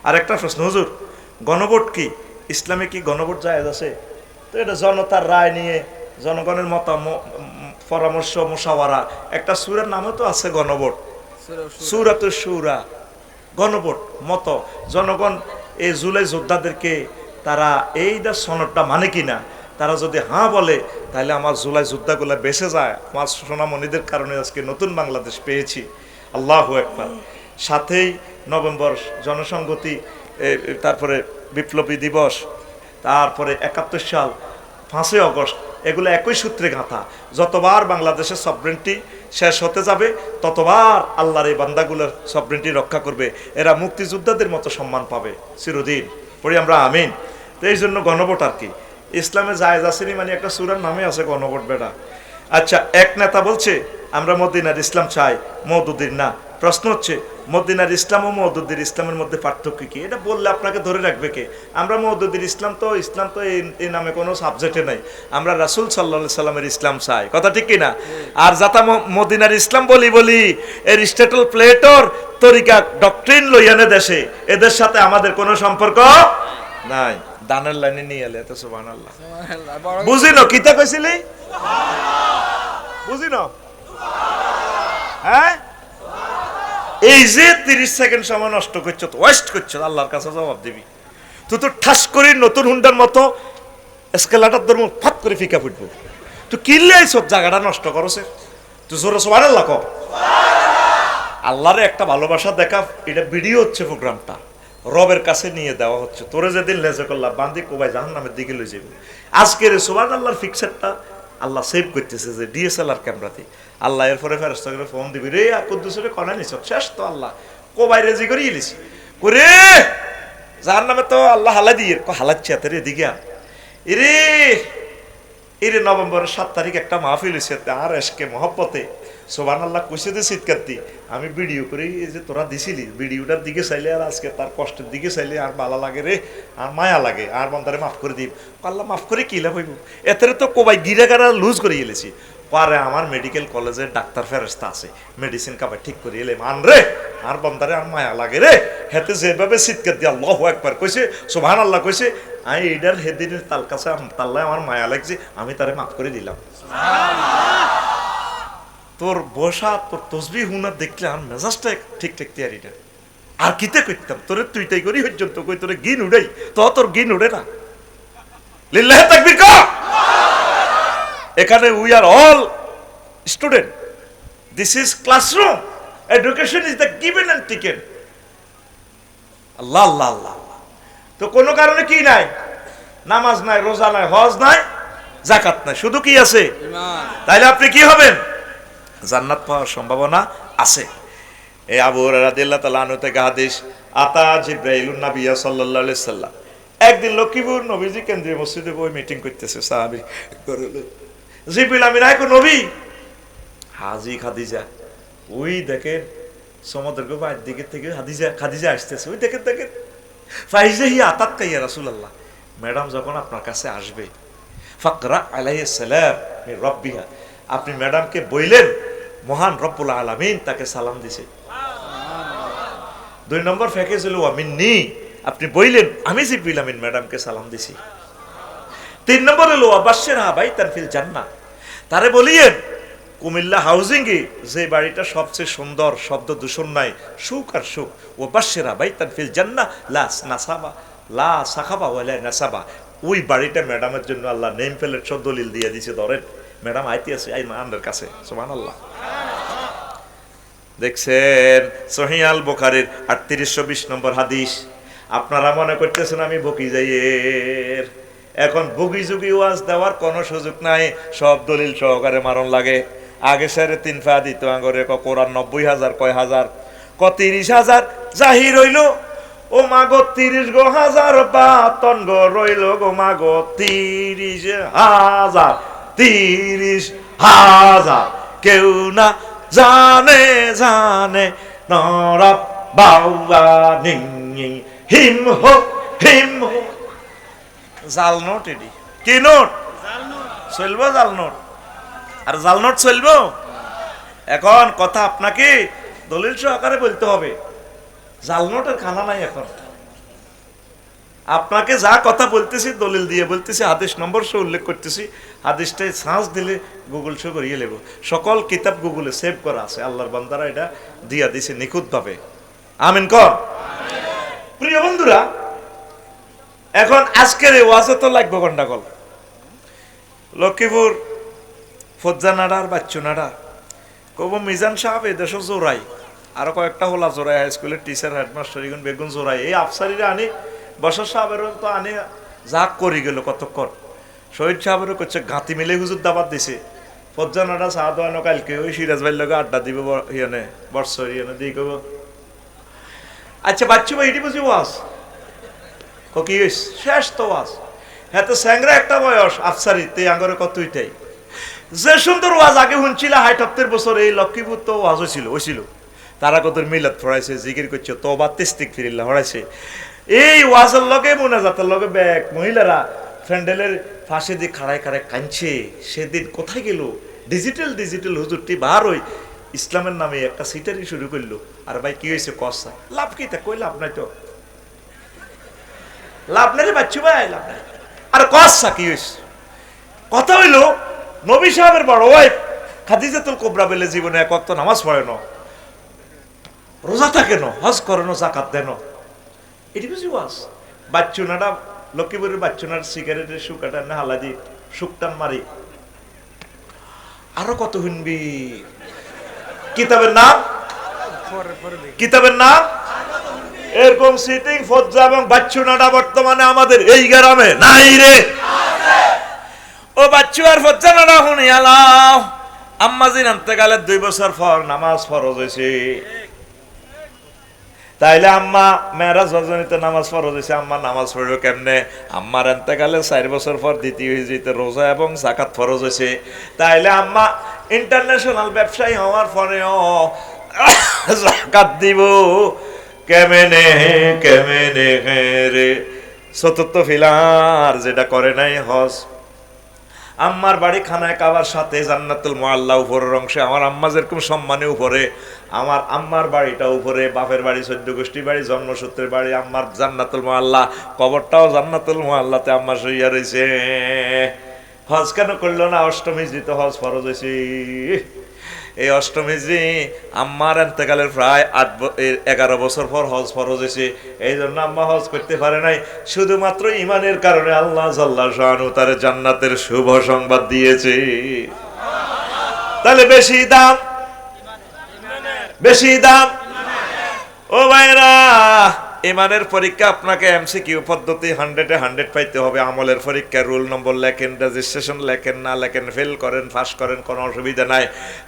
আর একটা প্রশ্ন, হুজুর গণভোট কি ইসলামে কি গণভোট জায়েজ আছে? তো এটা জনতার রায় নিয়ে জনগণের পরামর্শ মুশাওয়ারা, একটা সূরার নামও তো আছে গণভোট, সূরাতুশ শুরা, গণভোট মত জনগণ এই জুলাই যোদ্ধাদেরকে তারা এইটা সনদটা মানে কিনা, তারা যদি হ্যাঁ বলে তাহলে আমার জুলাই যোদ্ধাগুলো বেঁচে যায়, আমার সোনামণিদের কারণে আজকে নতুন বাংলাদেশ পেয়েছি। আল্লাহু আকবার। সাথেই নভেম্বর জনসংহতি, তারপরে বিপ্লবী দিবস, তারপরে ৭১ সাল ৫ই আগস্ট, এগুলো একই সূত্রে গাঁথা। যতবার বাংলাদেশের সভরেন্টি শেষ হতে যাবে ততবার আল্লাহর এই বান্দাগুলোর সভরেন্টি রক্ষা করবে, এরা মুক্তিযোদ্ধাদের মতো সম্মান পাবে চিরদিন। পড়ি আমরা আমিন। তো এই জন্য গণভোট আর কি ইসলামে জায়েজ আসেনি, মানে একটা সূরার নামে আছে গণভোট বেটা। আচ্ছা, এক নেতা বলছে আমরা মদিনার ইসলাম চাই, মওদুদির না। প্রশ্ন হচ্ছে মদিনার ইসলাম ও মওদুদির ইসলামের মধ্যে পার্থক্য কি? এটা বললে আপনাকে ধরে রাখবে কে? আমরা মওদুদির ইসলাম তো এই নামে কোনো সাবজেক্টে নাই, আমরা রাসূল সাল্লাল্লাহু আলাইহি সাল্লামের ইসলাম চাই, কথা ঠিক কিনা? আর যাতা মদিনার ইসলাম বলি এরিস্টটল প্লেটোর তরিকা ডক্ট্রিন লইয়ানে দেশে, এদের সাথে আমাদের কোনো সম্পর্ক নাই। দানের লাইনে নিয়ে এলে তো সুবহানাল্লাহ। বুঝিনো কিতা কইছিলি? বুঝিনো? হ্যাঁ, এই যে 30 সেকেন্ড সময় নষ্ট করছো, তো ওয়েস্ট করছো, আল্লাহর কাছে জবাব দিবি। তুই তো ঠাস করে নতুন হুন্ডার মতো এসকেলেটর ধর্ম ফাট করে ফিকা ফুটবো। তুই কিনলে এই সব জায়গাটা নষ্ট করছে, তুই জোরে সুবহানাল্লাহ কও। আল্লাহরে একটা ভালোবাসা দেখা, এটা ভিডিও হচ্ছে, প্রোগ্রামটা রবের কাছে নিয়ে দেওয়া হচ্ছে। তোরে যেদিন লেজে করলাম বান্দি কোবাই জাহান্নামের দিকে লয়ে যাবে। আজকের সুবহানাল্লাহর পিকচারটা আল্লাহ সেভ করতেছে যে ডিএসএলআর ক্যামেরাতে। আল্লাহ এরপরে ফেরেশতাকে ফোন দিবি, রে আর কুদ্দুসরে কনা নিছ, শেষ তো আল্লাহ কোবাই রেজি করে ইলিস করে জাহান্নামে তো আল্লাহ হালা দিয়ে হালাচ্ছে এত এদিকে আর এরে নভেম্বরের 7 তারিখ একটা মাহফিল হয়েছে, আর এসকে মহব্বতে সুবহানাল্লাহ কইছে যে চিৎকার দি আমি ভিডিও করি, এই যে তোরা দিছিলি ভিডিওটার দিকে চাইলে আর আজকে তার কষ্টের দিকে চাইলে আর ভালো লাগে রে, আর মায়া লাগে, আর বন্ধারে মাফ করে দিব। আল্লাহ মাফ করে কি লাভ হইব? এতে তো কোবাই গিরাগারা লুজ করে এলেছি। পারে আমার মেডিকেল কলেজের ডাক্তার ফেরেস্তা আছে, মেডিসিন কাবার ঠিক করে এলে মান রে, আর বন্ধারে আর মায়া লাগে রে, হেতে যেভাবে চিৎকার দিয়ে আল্লাহু আকবার কইছে, সুবহানাল্লাহ কইছে, আমি এইটার হেদিনের তাল কাছে তাল্লায় আমার মায়া লাগছে, আমি তারে মাফ করে দিলাম। তোর বসা তোর তসবি হুনা দেখলে আর মেজাজটা ঠিক ঠিক তৈরিটা আর কিতে করতাম তোরে তুইটাই করি পর্যন্ত কই তোরে গিন উড়াই, তো তোর গিন উড়ে না। লিল্লাহি তাকবীর কা। এখানে we are all student, this is classroom, education is the given and taken. Allah Allah Allah. তো কোনো কারণে কি নাই? নামাজ নাই, রোজা নাই, হজ নাই, যাকাত নাই, শুধু কি আছে? ঈমান। তাইলে আপনি কি হবেন? জান্নাত পাওয়ার সম্ভাবনা আছে। এই আবু হুরায়রা রাদিয়াল্লাহু তাআলা আনহু থেকে হাদিস, আতা জিবরাইলুন নবিয়্যা সাল্লাল্লাহু আলাইহি সাল্লাম। একদিন লক্ষ্মীপুর নবীজি কেন্দ্রীয় মসজিদে বই মিটিং করতেছে, সাহাবী করলো জিবরিল আমিন আইকো নবী, হাজি খাদিজা, ওই দেখেন সমুদ্রের বাইরের দিকে থেকে খাদিজা আসতেছে, ওই দেখেন ফাইজা হি আতাত কাইয়া রাসূলুল্লাহ, ম্যাডাম যখন আপনার কাছে আসবে, ফাকরা আলাইহিস সালাম মির রাব্বিহা, আপনি ম্যাডামকে বইলেন মহান রব্বুল আলামিন তাকে সালাম দিছে। 2 নম্বর ফ্যাকেজ হলো আমিননি, আপনি বইলেন আমি জিবরিল আমিন ম্যাডামকে সালাম দিছি। 3 নম্বর হলো আবাশশিরহা বাইতান ফিল জান্নাহ, তারে বলিয়েন কুমিল্লা হাউজিং এ যে বাড়িটা সবচেয়ে সুন্দর, শব্দ দূষণ নাই, সুখ আর সুখ, ওয়াবাশশিরহা বাইতান ফিল জান্নাহ লা সাখাবা ওয়ালা নাসাবা, ওই বাড়িটা ম্যাডামের জন্য আল্লাহ নেম প্লেট সব দলিল দিয়ে দিয়েছে, ধরেন ম্যাডাম আইতে আছে আমাদের কাছে। সুবহানাল্লাহ। দেখছেন সহিহ আল বুখারীর 3820 নম্বর হাদিস। আপনারা মনে করতেছেন আমি বকি যাইয়ের, এখন বগি যুগি ওয়াজ দেওয়ার কোনো সুযোগ নাই, সব দলিল সহকারে মারণ লাগে। আগে 3.5 ফা দিত আঙ্গরে কোরআন 90,000 কয় হাজার, 30,000 জাহির হইল, ও মাগো 30 গো হাজার, বাতন গো রইল গো মাগো 30,000, 30,000, কেউ না জানে জানে নরব বাউয়া নিং হিম হো হিম হো। জাল নোট, এডি কি নোট? চলবো জাল নোট, আর জাল নোট চলবো। এখন কথা আপনাকে দলিল সহকারে বলতে হবে, জাল নোটের খানা নাই এখন। আপনাকে যা কথা বলতেছি দলিল দিয়ে বলতেছি, হাদিস নম্বর সহ উল্লেখ করতেছি, হাদিসটাই সার্চ দিলে গুগল শো করিয়ে নেব। সকল কিতাব গুগলে সেভ করা আছে, আল্লাহর বান্দারা এটা দিয়া দিছে নিখুঁতভাবে। আমিন কর। প্রিয় বন্ধুরা, এখন আজকের এই ওয়াজে তো লাগবে গন্ডাগোল। লক্ষ্মীপুর ফজ্জানাড়ার বাচ্চুনাড়া কব মিজান সাহেব এই দেশ জোরাই, আরো কয়েকটা হলা জোরাই, হাই স্কুলের টিচার হেডমাস্টার এগুন বেগুন জোরাই, এই আফসারিরা আনি বসর সাহেবেরও তো আনি যাক করি গেল কতক্ষণ। শহীদ সাহেবেরও করছে গাঁতি মিলে হুজুর দাবাত দিছে, ফজ্জানাড়া চা দোয়ানো কালকে ওই সিরাজ ভাইয়ের লগে আড্ডা দিব ইয়নে বর্ষর ইয়নে দিয়ে কব আচ্ছা বাচ্চু ভাই এটি বুঝি ওয়াজ কি শেষ তো ওয়াজ। হ্যাঁ তো স্যাংরা একটা বয়স আফসারি তে আঙ্গরে কত উইটাই যে সুন্দর ওয়াজ আগে শুনছিল ৬৭ বছর এই লক্ষ্মীপুর তো ওয়াজ হয়েছিল তারা কত মিলাদ পড়াইছে, জিকির করছে, তওবা ইস্তিগফার পড়াইছে। এই ওয়াজের লগে মুনাজাতের লগে ব্যাক মহিলারা ফ্যান্ডেলের ফাঁসে দিয়ে খাড়ায় খাড়ায় কাঁদছে। সেদিন কোথায় গেল ডিজিটাল হুজুরটি বার হই ইসলামের নামে একটা সিটারি শুরু করলো। আর ভাই কি হয়েছে কসা লাভ কি তা কই লাভ নাই, তো লাভ নাই রে বাচ্চু ভাই, লাভ নাই। আর কসা কি হয়েছে কথা হইলো নবী সাহেবের বড় ওয়াইফ খাদিজাতুল কুবরা বলে জীবনে এক ওয়াক্ত নামাজ পড়ে না, রোজা থাকে না, হজ করে না, যাকাত দেন, এটি বুঝি ওয়াজ। বাচ্চুনাটা লক্ষ্মীপুরের বাচ্চুনার সিগারেটের শুকাটা না হালাদি শুকটান মারি, আরো কত শুনবি। কিতাবের নাম এরকম সিটিং ফজ্জা এবং বাচ্চুনাটা বর্তমানে আমাদের এই গ্রামে নাই রে। ও বাচ্চু আর ফজ্জানাটা শুনি আলাও আম্মাজির আনতেকালের 2 বছর পর নামাজ ফরজ হয়েছে। তাইলে আম্মা মেরাজ রজনীতে নামাজ ফরজ হয়েছে, আম্মা নামাজ পড়বে কেমনে? আম্মার এতেকালে 4 বছর পর দ্বিতীয় হিজরিতে রোজা এবং যাকাত ফরজ হয়েছে। তাইলে আম্মা ইন্টারন্যাশনাল ব্যবসায়ী হওয়ার পরেও যাকাত দিব কেমনে রে? চতুর্থ ফিলার যেটা করে নাই হজ। আম্মার বাড়ি খানায় কাবার সাথে জান্নাতুল মুআল্লা উপরের অংশে, আমার আম্মা যেরকম সম্মানে উপরে, আমার আম্মার বাড়িটা উপরে, বাপের বাড়ি 14 গোষ্ঠী বাড়ি, জন্মসূত্রের বাড়ি আম্মার জান্নাতুল মুআল্লা, কবরটাও জান্নাতুল মুআল্লাতে আম্মা শুইয়া রয়েছে। হজ কেন করলো না? অষ্টম হিজরিতে হজ ফরজ হয়েছে। এই অষ্টম হিজরি আম্মার এতেকালের প্রায় 11 বছর পর হজ ফরজ হয়েছে। এই জন্য আম্মা হজ করতে পারে নাই, শুধুমাত্র ইমানের কারণে আল্লাহ জাল্লা শানু তার জান্নাতের শুভ সংবাদ দিয়েছে। তাহলে বেশি দাম ও ভাইরা, ইমানের পরীক্ষা আপনাকে এমসিকিউ পদ্ধতি 100-এ 100 পাইতে হবে। আমলের পরীক্ষা রোল নম্বর লেখেন, রেজিস্ট্রেশন লেখেন, না লেখেন ফেল করেন, পাস করেন, কোনো অসুবিধা নাই।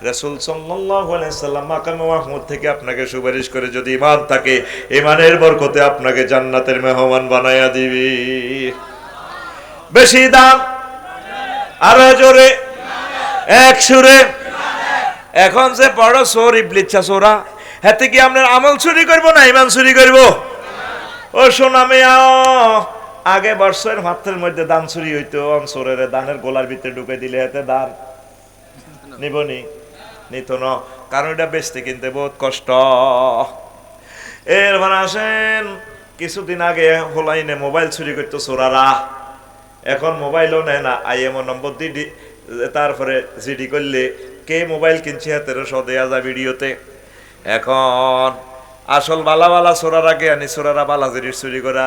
রাসূল সাল্লাল্লাহু আলাইহি সাল্লাম মাকামে মাহমুদ থেকে আপনাকে সুপারিশ করে যদি ঈমান থাকে, ঈমানের বরকতে আপনাকে জান্নাতের মেহমান বানায়া দিবি। বেশি দাম আরো জোরে এক সুরে। এখন যে বড় চোর ইবলিচ্ছা চোরা, হাতে কি আপনার আমল চুরি করবো না ঈমান চুরি করবো? ও সোনা মেয়া, আগে বর্ষের মাত্রের মধ্যে দান চুরি হইতো, চোরের দানের গোলার ভিতরে ঢুকে দিলে হাতে দান নিবনি নিত না, কারণ এটা বেচতে কিনতে বহুত কষ্ট। এরপর আসেন কিছুদিন আগে হোলাইনে মোবাইল চুরি করতো চোরারা, এখন মোবাইলও নেয় না, আইএমও নম্বর দিয়ে তারপরে জিডি করলে কে মোবাইল কিনছে হাতের শো দেয়া যায় ভিডিওতে। এখন আসল বালা চোরার আগে আনি চোরারা বালা জিনিস চুরি করা।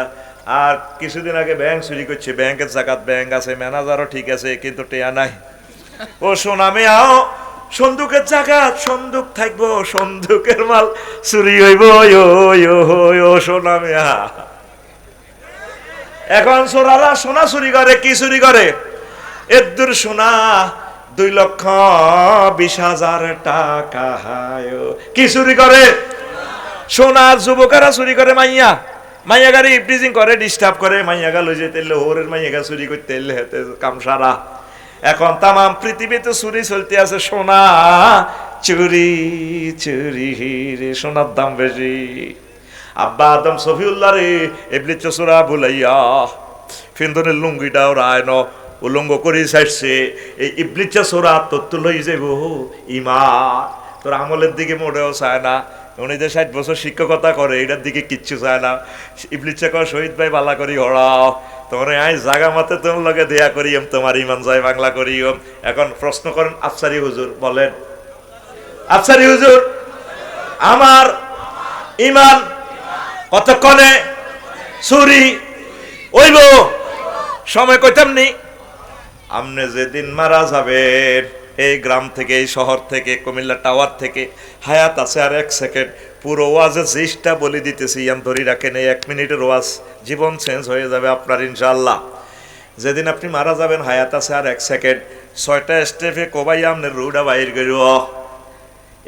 আর কিছুদিন আগে ব্যাংক চুরি করছে, ব্যাংকের জাকাত ব্যাংক আছে, ম্যানেজারও ঠিক আছে, কিন্তু টেয়া নাই। ও সোনামে আও, সন্দুকের জাকাত সন্দুক থাকবো, সন্দুকের মাল চুরি হইব। ও সোনামে আ, এখন চোরারা সোনা চুরি করে। কি চুরি করে? এদুর সোনা 2,20,000 টাকা। কি চুরি করে? সোনার যুবকেরা চুরি করে, মাইয়া গাড়ি ইফটিজিং করে, ডিস্টার্ব করে, মাইয়া গা লই যেতে হোরের মাইয়া গা চুরি করতে হেতে কাম সারা। এখন তামাম পৃথিবীতে চুরি চলতে আছে, সোনা চুরি রে, সোনার দাম বেশি। আব্বা আদম সফিউল্লাহ রে ইবলিস চোরা বুলাইয়া ফিন্দনের লুঙ্গিটাও রায় ন উলঙ্গ করে ছাড়ছে। এই ইবলিস চোরা তোর তো লই যাইব ইমান, তোর আমলের দিকে মোড়েও চায় না। উনি যে 60 বছর শিক্ষকতা করে এটার দিকে কিচ্ছু চায় না। ইবলিসে কয় শহীদ ভাই বালা করি হড়াও, তোমার আই জাগা মতে তোমার লগে দেয়া করি তোমার ইমান যায় বাংলা করি। এখন প্রশ্ন করেন আফসারি হুজুর, বলেন আফসারি হুজুর আমার ইমান কতক্ষণে চুরি ওইব? সময় কইতাম নি। আপনি যেদিন মারা যাবেন এই গ্রাম থেকে, এই শহর থেকে, কুমিল্লা টাওয়ার থেকে হায়াত আছে আর 1 সেকেন্ড। পুরো ওয়াজে জিসটা বলে দিতেছি, ইয়ান ধরি রাখেন, এই 1 মিনিটের ওয়াজ জীবন চেঞ্জ হয়ে যাবে আপনার ইনশাআল্লাহ। যেদিন আপনি মারা যাবেন হায়াত আছে আর 1 সেকেন্ড, 6টা স্টেপে কবাই আপনার রুডা বাইর করিব।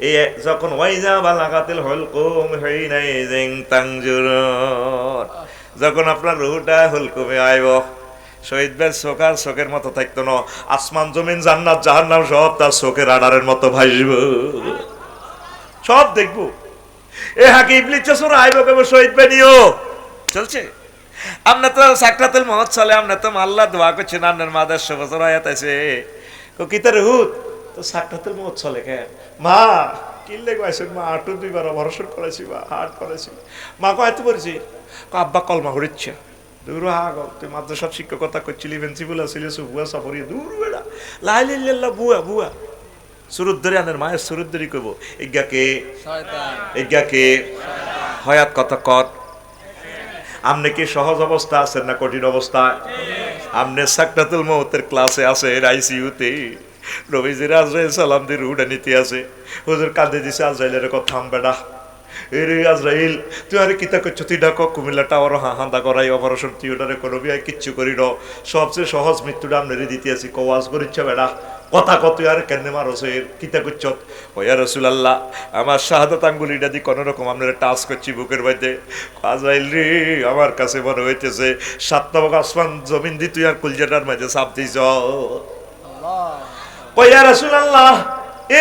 এই যখন ওয়াইজা বা লাগাতিল হুলকুম হিনাই জিং তাংজুর, যখন আপনার রুহটা হুলকুমে আইব, শহীদ ভাই চোখার চোখের মতো থাকতো না, আসমান জমিন জান্নাত জাহান্নাম সব তার চোখের আড়ারের মতো ভাসব, সব দেখবো। এ হাকি ইবলিস চোরা আইব কেবল শহীদ ভাই নিও চলছে। আপনি তো সাকরাতুল মউত চলে, আপনি তো আল্লাহ দোয়া করছেন, আপনার মা 150 বছর হায়াত আছে, কিতার হুত তো সাকরাতুল মউত চলে কেন? মা কিনলে গাইছেন মা, 2বার অপারেশন করেছি, মা হার্ট করেছি, মা কয়তো বলছি, আব্বা কলমা হরিচ্ছে দূর হাগল, তুই মাদ্রাসার শিক্ষকতা করছিলি, প্রিন্সিপাল আসলে বুয়া সাফরি দূর বেড়া লাইলিল্লাহ বুয়া বুয়া সুরুত ধরে আনের মায়ের সুরুত ধরে কইব ইজ্ঞাকে হয়াত কতক্ষণ। আপনি কি সহজ অবস্থা আছেন না কঠিন অবস্থায়? আপনি সাকরাতুল মউতের ক্লাসে আছেন, আইসিইউতে, নবীজির আজরাইল সালাম দিয়ে রুহটা নিতে আছে, হুজুর কাঁদে দিছে, আজরাইলের কথা থামবে না, এরে আজরাইল তুই আরে কিতা করছো, তুই ডাক কুমিল্লা টাওয়ার হাঁদা করাই অপারেশন থিয়েটারে কোনো বিয়ায় কিচ্ছু করি ন, সবচেয়ে সহজ মৃত্যুটা আপনারে দিতে আছি, কওয়াজ করিচ্ছ বেড়া কথা কত আর কেন মারছে কিতা করছ? ওয়া রাসূলুল্লাহ আমার শাহাদাত আঙ্গুলিটা দিয়ে কোনো রকম আপনারা টাচ করছি বুকের মধ্যে, আজরাইল রে আমার কাছে মনে হইতেছে 7 নবক আসমান জমিন দি তুই আর কলজাটার মাঝে চাপ দিছ। ওয়া রাসূলুল্লাহ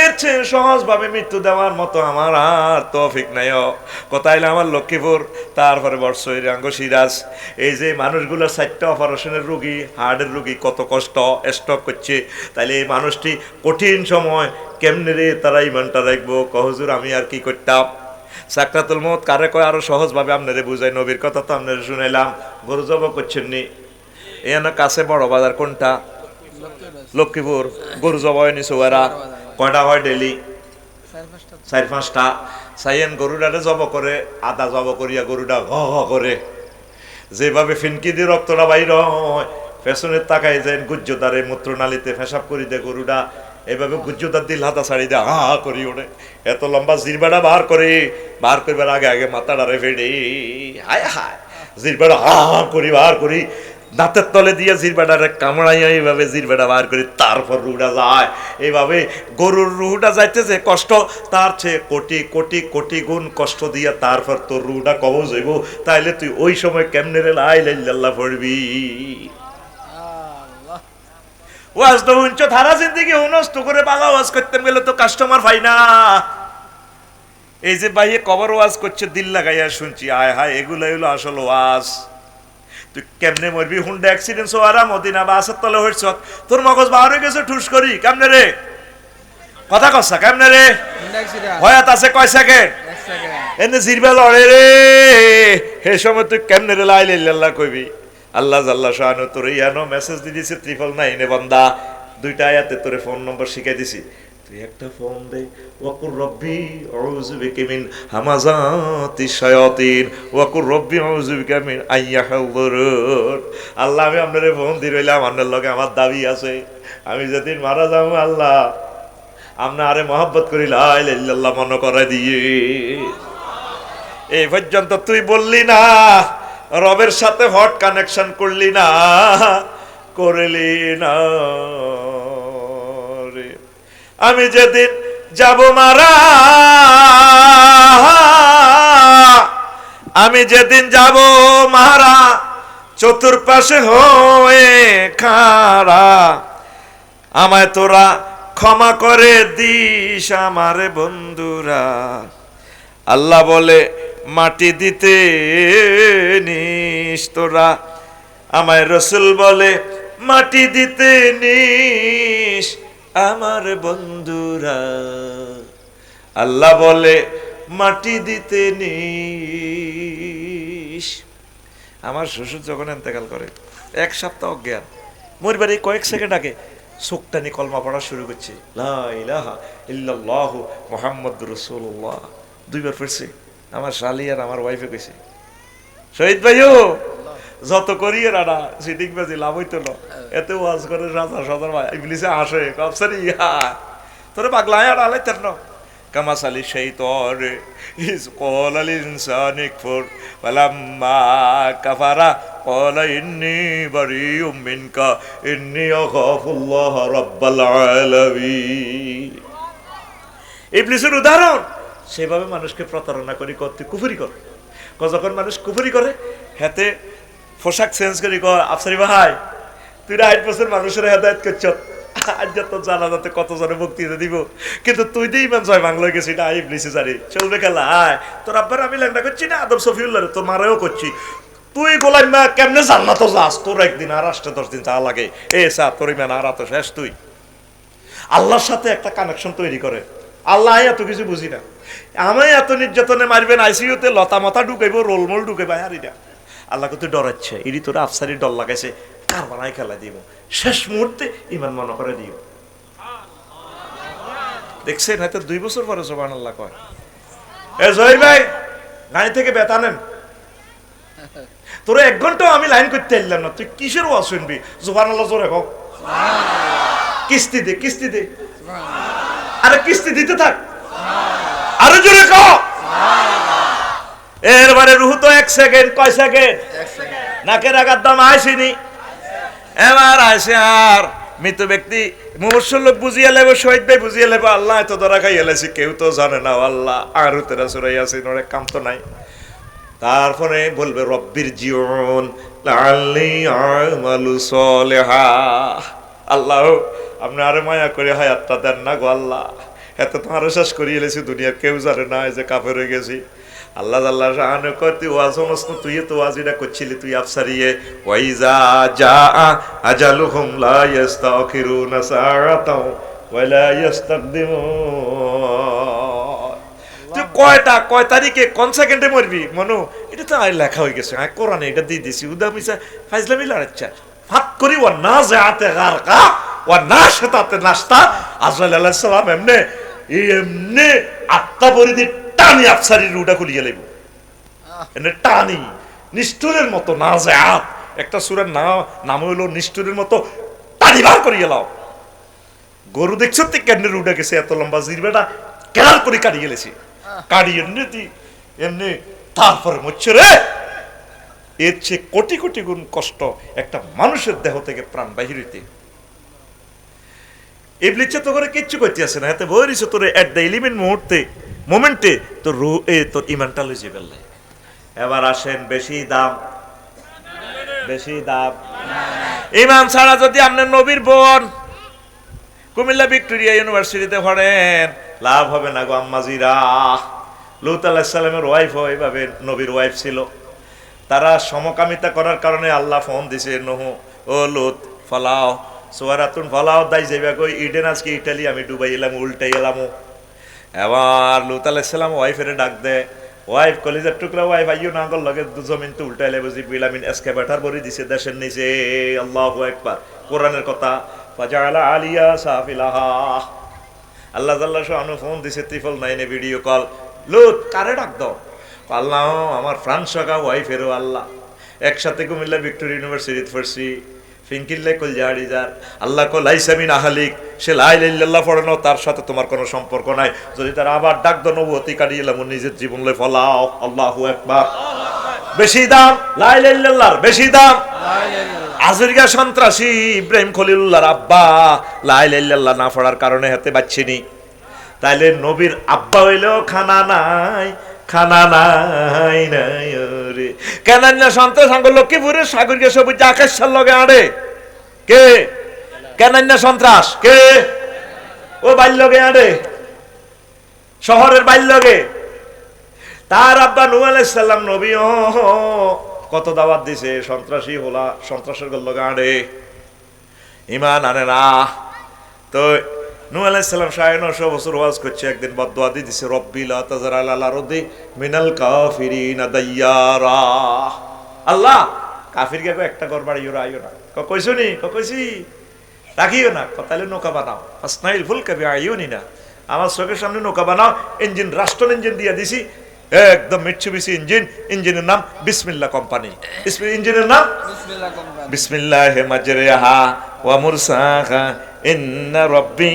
এর চেয়ে সহজভাবে মৃত্যু দেওয়ার মতো আমার আর তৌফিক নাই। কোথায় আমার লক্ষ্মীপুর, তারপরে বর্ষইরাঙ্গ সিরাজ, এই যে মানুষগুলো 4টা অপারেশনের রোগী, হার্টের রোগী, কত কষ্ট স্ট্রোক করছে, তাইলে এই মানুষটি কঠিন সময় কেমনে রে তারা ইমানটা রাখবো? হুজুর আমি আর কি করতাম। সাকরাতুল মউত কারে কয় আরো সহজভাবে আপনারে বুঝাই, নবীর কথা তো আপনারা শুনাইলাম, গরু জব করছেন নি, এখানে কাছে বড় বাজার কোনটা? লক্ষ্মীপুর। গরু জব হয়নি সোয়ারা কয়টা হয় ডেলি? 4-5টা। সাইয়েন গরুটারে জব করে, আদা জব করিয়া গরুটা ঘ ঘ করে, যেভাবে ফিনকি দিয়ে রক্তটা বাইর হয়, পেছনের তাকাই যায় গুজ্জদারে মূত্রনালীতে পেশাব করি দেয় গরুটা, এভাবে গুজ্জদার দিল হাতা ছাড়ি দেয়, হা হা করি ওঠে, এত লম্বা জিরবাটা বার করে, বার করবার আগে আগে মাথাটারে ফেড়ে হায় হায় জিরবাটা হা হা করি বার করি, দাঁতের তলে দিয়ে জিরবাটারে কামড়াইয়া এইভাবে জিরবাটা বার করি, তারপর রুহটা যায়। এইভাবে গরুর রুহটা যাইতেছে কষ্ট, তার চেয়ে কোটি কোটি কোটি গুণ কষ্ট দিয়া তারপর তোর রুহটা কবজ হইব। তাইলে তুই ওই সময় কেমনে রে লা ইলাহা ইল্লাল্লাহ পড়বি? ওয়াজ তো উঞ্চ ধারা জিন্দেগি নষ্ট করে বাংলা ওয়াজ করতে গেলে তো কাস্টমার পাই না। এই যে ভাইয়ে কবর ওয়াজ করছে দিল লাগাইয়া শুনছি, আয় হায় এগুলো হইলো আসল ওয়াজ। তুই কেমনে মরবি? হুন্ডা অ্যাক্সিডেন্ট সোয়ারা মদিনা বাসের তলে হইছ, তোর মগজ বাহারে গেছে ঠুস করি, কেমনে রে? কথা কসা কেমনে রে? হয়াত আছে কয় সেকেন্ড? এনে জিরবা লড়ে রে, হে সময় তুই কেমনে রে লা ইলাহা ইল্লাল্লাহ কইবি? আল্লাহ জাল্লা শাআনু তোরে ইয়ানো মেসেজ দি দিছে 999 বান্দা, 2টা আয়াতে তোরে ফোন নম্বর শিখাই দিছি, তুই একটা ফোন দে, ওয়াকুর রব্বি আউযু বিকা মিন হামাযাতি শায়াতিন ওয়াকুর রব্বি আউযু বিকা মিন আইয়াহযুরুন। আল্লাহ আমি আপনারে ফোন দি রইলাম, আপনার লগে আমার দাবি আছে, আমি যেদিন মারা যাব আল্লাহ আপনি আরে মহব্বত করি লা ইলাহা ইল্লাল্লাহ মনে করাই দিয়ে। এই পর্যন্ত তুই বললি না, রবের সাথে হট কানেকশন করলি না, করলি না রে। আমি যেদিন যাব মারা, আমি যেদিন যাব মারা, চতুর্পাশে হয়ে খাড়া, আমায় তোরা ক্ষমা করে দিস আমার বন্ধুরা। আল্লাহ বলে মাটি দিতে নিস তোরা, আমায় রসুল বলে মাটি দিতে নিস আমার বন্ধুরা। আল্লাহ বলে মাটি দিতে নিস। আমার শ্বশুর যখন ইন্তেকাল করে 1 সপ্তাহ অজ্ঞান, মরবার এই কয়েক সেকেন্ড আগে চোখটানি কলমা পড়া শুরু করছে, লা ইলাহা ইল্লাল্লাহু মুহাম্মাদুর রাসূলুল্লাহ। 2 বার পড়ছে। আমার শালি আর আমার ওয়াইফে কইছে, শহীদ ভাইও যত করিয়ে রাডা সিটিং বাজি লাভ হইতো না, এত ওয়াজ করে রাজা সদর ভাই ইবলিসে আসে কবসারি ইয়া তোরে পাগলায় আর আলাই তেন কামাসালি শাইতান ইজ ক্বালা লিল ইনসানি কফর ফালাম্মা কাফারা ক্বালা ইন্নী বারিউম মিনকা ইন্নী আখাফুল্লাহ রাব্বাল আলামিন। ইবলিসের উদাহরণ, সেভাবে মানুষকে প্রতারণা করি করতে কুফরি করে। যখন মানুষ কুফরি করে হাতে পোশাক চেঞ্জ করি আফসারি ভাই তুই 8 বছর মানুষের হেদায়েত করছ, আজ তো জানা যাতে কত জনে বক্তৃতা দিব, কিন্তু তুই দিয়ে ইমান জয় বাংলা গেছি এটা ইবলিসে জানি চলবে খেলা। আয় তোর আব্বার আমি লেখনা করছি না, আদম সফিউল্লাহ তোর মারেও করছি, তুই গোলাম মা কেমনে জান্নাত যাস, তোর একদিন আর 8-10 দিন যা লাগে এ সা তোর ইমান আর তো শেষ। তুই আল্লাহর সাথে একটা কানেকশন তৈরি করে, আল্লাহ এত কিছু বুঝি না, আমি এত নির্যাতনে মারবেন, আইসিইউতে লতা মাথা ঢুকাইবো, রোলমোল ঢুকাইবা, আর এটা আল্লাহকে তো ডরাচ্ছে, ইডি তোরা আফসারি ডর লাগাইছে, কার বানাই খেলা দিব, শেষ মুহূর্তে ইমান মনে করে দিও। দেখছেন হয়তো 2 বছর পরে সুবহানাল্লাহ কয়। এ জহির ভাই গাড়ি থেকে বেতা নেন, তোরা 1 ঘন্টা আমি লাইন করতে এলাম না, তুই কিসের ওয়াজ শুনবি? সুবহানাল্লাহ জোরে হোক, কিস্তি দে কিস্তি দে, আরে কিস্তি দিতে থাক, আরো জোরে কও। এরবারে রুহু তো 1 সেকেন্ড, কয় সেকেন্ড? 1 সেকেন্ড। নাকের আগার দাম আইসিনি, এবার আইসে আর মৃত ব্যক্তি মুমূর্ষু লোক বুঝিয়ে লেবো, শহীদ ভাই বুঝিয়ে লেবো, আল্লাহ এত ধরা খাই এলেছি কেউ তো জানে না, আল্লাহ আর তেরা সুরাই আছে অনেক কাম তো নাই। তারপরে বলবে রব্বির জিউন লাআল্লি আমালু সলিহা, আল্লাহ আপনি আরে মায়া করে হায়াতটা দেন না গো আল্লাহ, এত তো আরো শেষ করিয়ে এলেছি, দুনিয়ার কেউ জানে না যে কাফের হয়ে গেছি। আল্লাহ আল্লাহ শাহানু কয় তুই ওয়াজ সমস্ত তুই তো ওয়াজিটা করছিলি, তুই আফসারিয়ে ওয়াইজা জা আজালুহুম লা ইস্তাখিরুনা সাআতাও ওয়া লা ইস্তাকদিমুন। তুই কয় তারিখে কোন সেকেন্ডে মরবি মনু, এটা তো আই লেখা হয়ে গেছে, আমি কোরআনে এটা দিয়ে দিছি, উদা মিছা ফাইজলামি লড়াচ্ছা ফাত করি ওয়া নাযাআতে গারকা ওয়া নাশতাতে নাশতা। আজরাইল আলাইহিস সালাম এমনে আত্মা পরিধি টানি আফসারির রুটা খুলিয়ে লইব, এনে টানি নিষ্ঠুরের মতো নাযাআত, একটা সূরার নাম হলো নিষ্ঠুরের মতো টানি বার করিয়ে লাও। গরু দেখছো তুই কেন রুটা গেছে এত লম্বা জিরবেটা কেলার করে কাটিয়ে গেলেছি, কাটিয়ে এমনি তারপরে মরছে রে। এর চেয়ে কোটি কোটি গুণ কষ্ট একটা মানুষের দেহ থেকে প্রাণ বাহির হইতে। ইবলিস তো করে কিচ্ছু করতে আসে না, এতে বইরিছে তোরে এট দ্য এলিমেন্ট মোমেন্টে তোর রূহ তোর ইমানটা লইছে ফেললে। এবার আসেন বেশি দাম ইমান ছাড়া যদি আপনি নবীর বোন কুমিল্লা ভিক্টোরিয়া ইউনিভার্সিটিতে পড়েন লাভ হবে না গো আম্মাজিরা। লূত আলাইহিস সালামের ওয়াইফ এইভাবে নবীর ওয়াইফ ছিল, তারা সমকামিতা করার কারণে আল্লাহ ফোন দিছে নহু ও লূত ফলাও সোয়ারাতুন ফলাও দাই যাইবা কই ইডেন আজকে ইটালি আমি ডুবাই এলাম উল্টাই এলাম। এবার লূত আলাইহিস সালাম ওয়াইফের ডাক দে, ওয়াইফ কলিজার টুকরা ওয়াইফ আইও না গল লগে জমিন তো উল্টাইলে বুঝি বিলামিন এসকেভেটর ভরি দিছে দেশের নিচে। আল্লাহু আকবার, কোরআনের কথা। ফাজালা আলিয়া সাফিলাহা, আল্লাহ জাল্লা শানু ফোন দিছে ত্রিপল 9 ভিডিও কল, লূত কারে ডাক দাও? আল্লাহ আমার ফ্রান্স সগা ওয়াইফেরও আল্লাহ একসাথে কুমিল্লা ভিক্টোরিয়া ইউনিভার্সিটিতে পড়ছি, ফিঙ্কিল্লে কল জাহাড়ি যার আল্লাহ কো লাইসা মিন আহলিক, সে লা ইলাহা ইল্লাল্লাহ পড়ানো তার সাথে তোমার কোনো সম্পর্ক নাই, যদি তার আবার ডাক দাও নবুয়তি কাটিয়ে এলাম নিজের জীবন লই ফলাও। আল্লাহু আকবার, বেশি দাম লা ইলাহা ইল্লাল্লাহর, বেশি দাম আজরিকা সন্ত্রাসী ইব্রাহিম খলিলুল্লাহর আব্বা লা ইলাহা ইল্লাল্লাহ না পড়ার কারণে হাতে বাচ্চিনি। তাইলে নবীর আব্বা হইলেও খানা নাই রে। কেন না সন্ত্রাস আঙ্গ লক্ষ্মীপুরের সাগরকে সবুজ আকাশের লগে আড়ে কে? কেন না সন্ত্রাস কে? ও বাইর লগে আড়ে, শহরের বাইর লগে। তার আব্বা নূহ আলাইহিস সালাম নবী কত দাওয়াত দিছে, সন্ত্রাসী হলা সন্ত্রাসের লগে আড়ে, ইমান আনে না। তো নূহ আলাইহিস সালাম 950 বছর ওয়াজ করছে, একদিন বদদুয়া দিয়ে দিছে, রব্বি লা তাযার আলাল আরদি মিনাল কাফিরিনা দাইয়ারা। আল্লাহ কাফিরকে একটা ঘর বাড়িও রাইও না। কইছনি কইছি রাখিও না, তাহলে নৌকা বানাও, আসনাইল ফুলকা বিআইউনিনা, আমার চোখের সামনে নৌকা বানাও। ইঞ্জিন রাষ্ট্র ইঞ্জিন দিয়ে দিছি, একদম মিটসুবিশি ইঞ্জিন, ইঞ্জিনের নাম বিসমিল্লাহ কোম্পানি। ইঞ্জিনের নাম বিসমিল্লাহি মাজরিহা ওয়া মুরসাহা ইন্না রাব্বি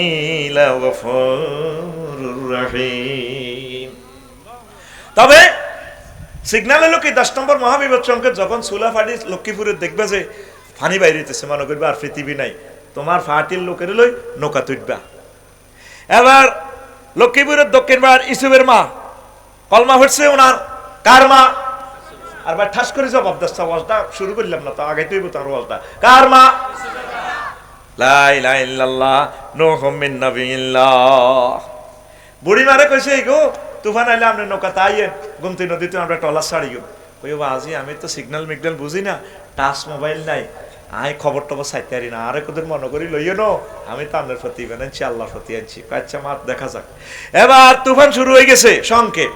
লাগফুরুর রহিম। তবে সিগন্যাল হলো কি 10 নম্বর মহাবিপদ সংকেত, যখন সুলা ফাটি লক্ষ্মীপুরে দেখবে যে পানি বাইরেতেছে, মনে করবে আর পৃথিবী নাই, তোমার ফাটির লোকের লই নৌকা তুলবা। এবার লক্ষ্মীপুরের দক্ষিণ পাড়ার ইসুবের মা কলমা হচ্ছে, ওনার কার মা? আর ভাই ঠাস করে জবাব দাস্তা, ওয়াজটা শুরু করলাম না তো, আগে তুই তার ওয়াজটা কার মা? লা ইলাহা ইল্লাল্লাহ নূহুম মিন নাবিয়িল্লাহ। বুড়ি মারে কইছে, গো তুফান আইলে আমরা নৌকা তাইয়েন, গুমতি নদীতে আমরা টলার ছাড়িও। কই বাজি আমি তো সিগন্যাল মিগন্যাল বুঝি না, টাচ মোবাইল নাই, আই খবর টবর চাইতে পারি না, আরে কোদের মনে করি লইও নো, আমি তো আপনার প্রতি আনছি, আল্লাহর প্রতি আনছি। আচ্ছা মাত দেখা যাক। এবার তুফান শুরু হয়ে গেছে, সংকেত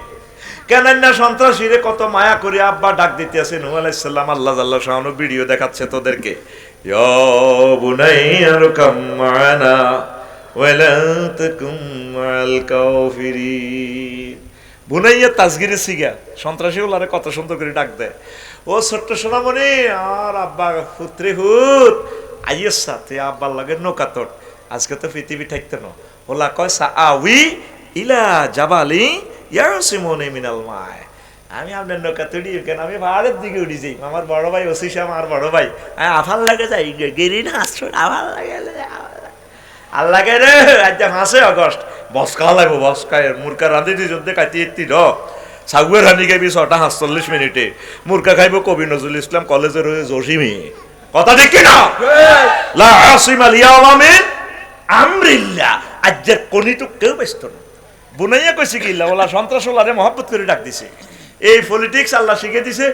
কেন না সন্ত্রাসীরে কত মায়া করে আব্বা ডাক দিতে আছে নূহ আলাইহিস সালাম, আল্লাহ জাল্লা শাআনু ভিডিও দেখাচ্ছে তোদেরকে, ইয়া বুনাইয়া রকাম মা'ানা ওয়ালা তাকুম মা'আল কাফিরিন। বুনাইয়া তাসগীরে সিগা, সন্ত্রাসী ওলারে কত সুন্দর করে ডাক দেয়, ও ছোট্ট সোনামণি, আর আব্বা পুত্রে হুত আইয়ের সাথে আব্বার লাগে নৌকা তোট, আজকে তো পৃথিবী ঠাইতে না। ওলা কয় সাআউই ইলা জাবালি ইয়াসিমুনি মিনাল মায়, আমি আপনার নৌকা তুলি কেন, আমি পাহাড়ের দিকে উঠি যাই। আমার বড় ভাই ওসিস, আমার বড় ভাই, আফাল লাগে যাই গেরি না আসছো, আফাল লাগে আল্লাহ কে রে, আজ 5 আগস্ট বসকা লাগবো, বসকায় মুরকা রাঁধি দি যুদ্ধে কাটি এত্তি র সাগুয়ের রানি খাইবি 6:47 মিনিটে, মুরকা খাইব কবি নজরুল ইসলাম কলেজের জসিমি। কথা ঠিক কিনা? লা আসিমাল ইয়াওমা মিন আমরিল্লাহ, আজকের কোনি তো কেউ ব্যস্ত না। বুনাইয়া কইছে কি ওলা সন্ত্রাস ওলারে মহব্বত করে ডাক দিছে। এই পলিটিক্স আল্লাহ শিখে দিছে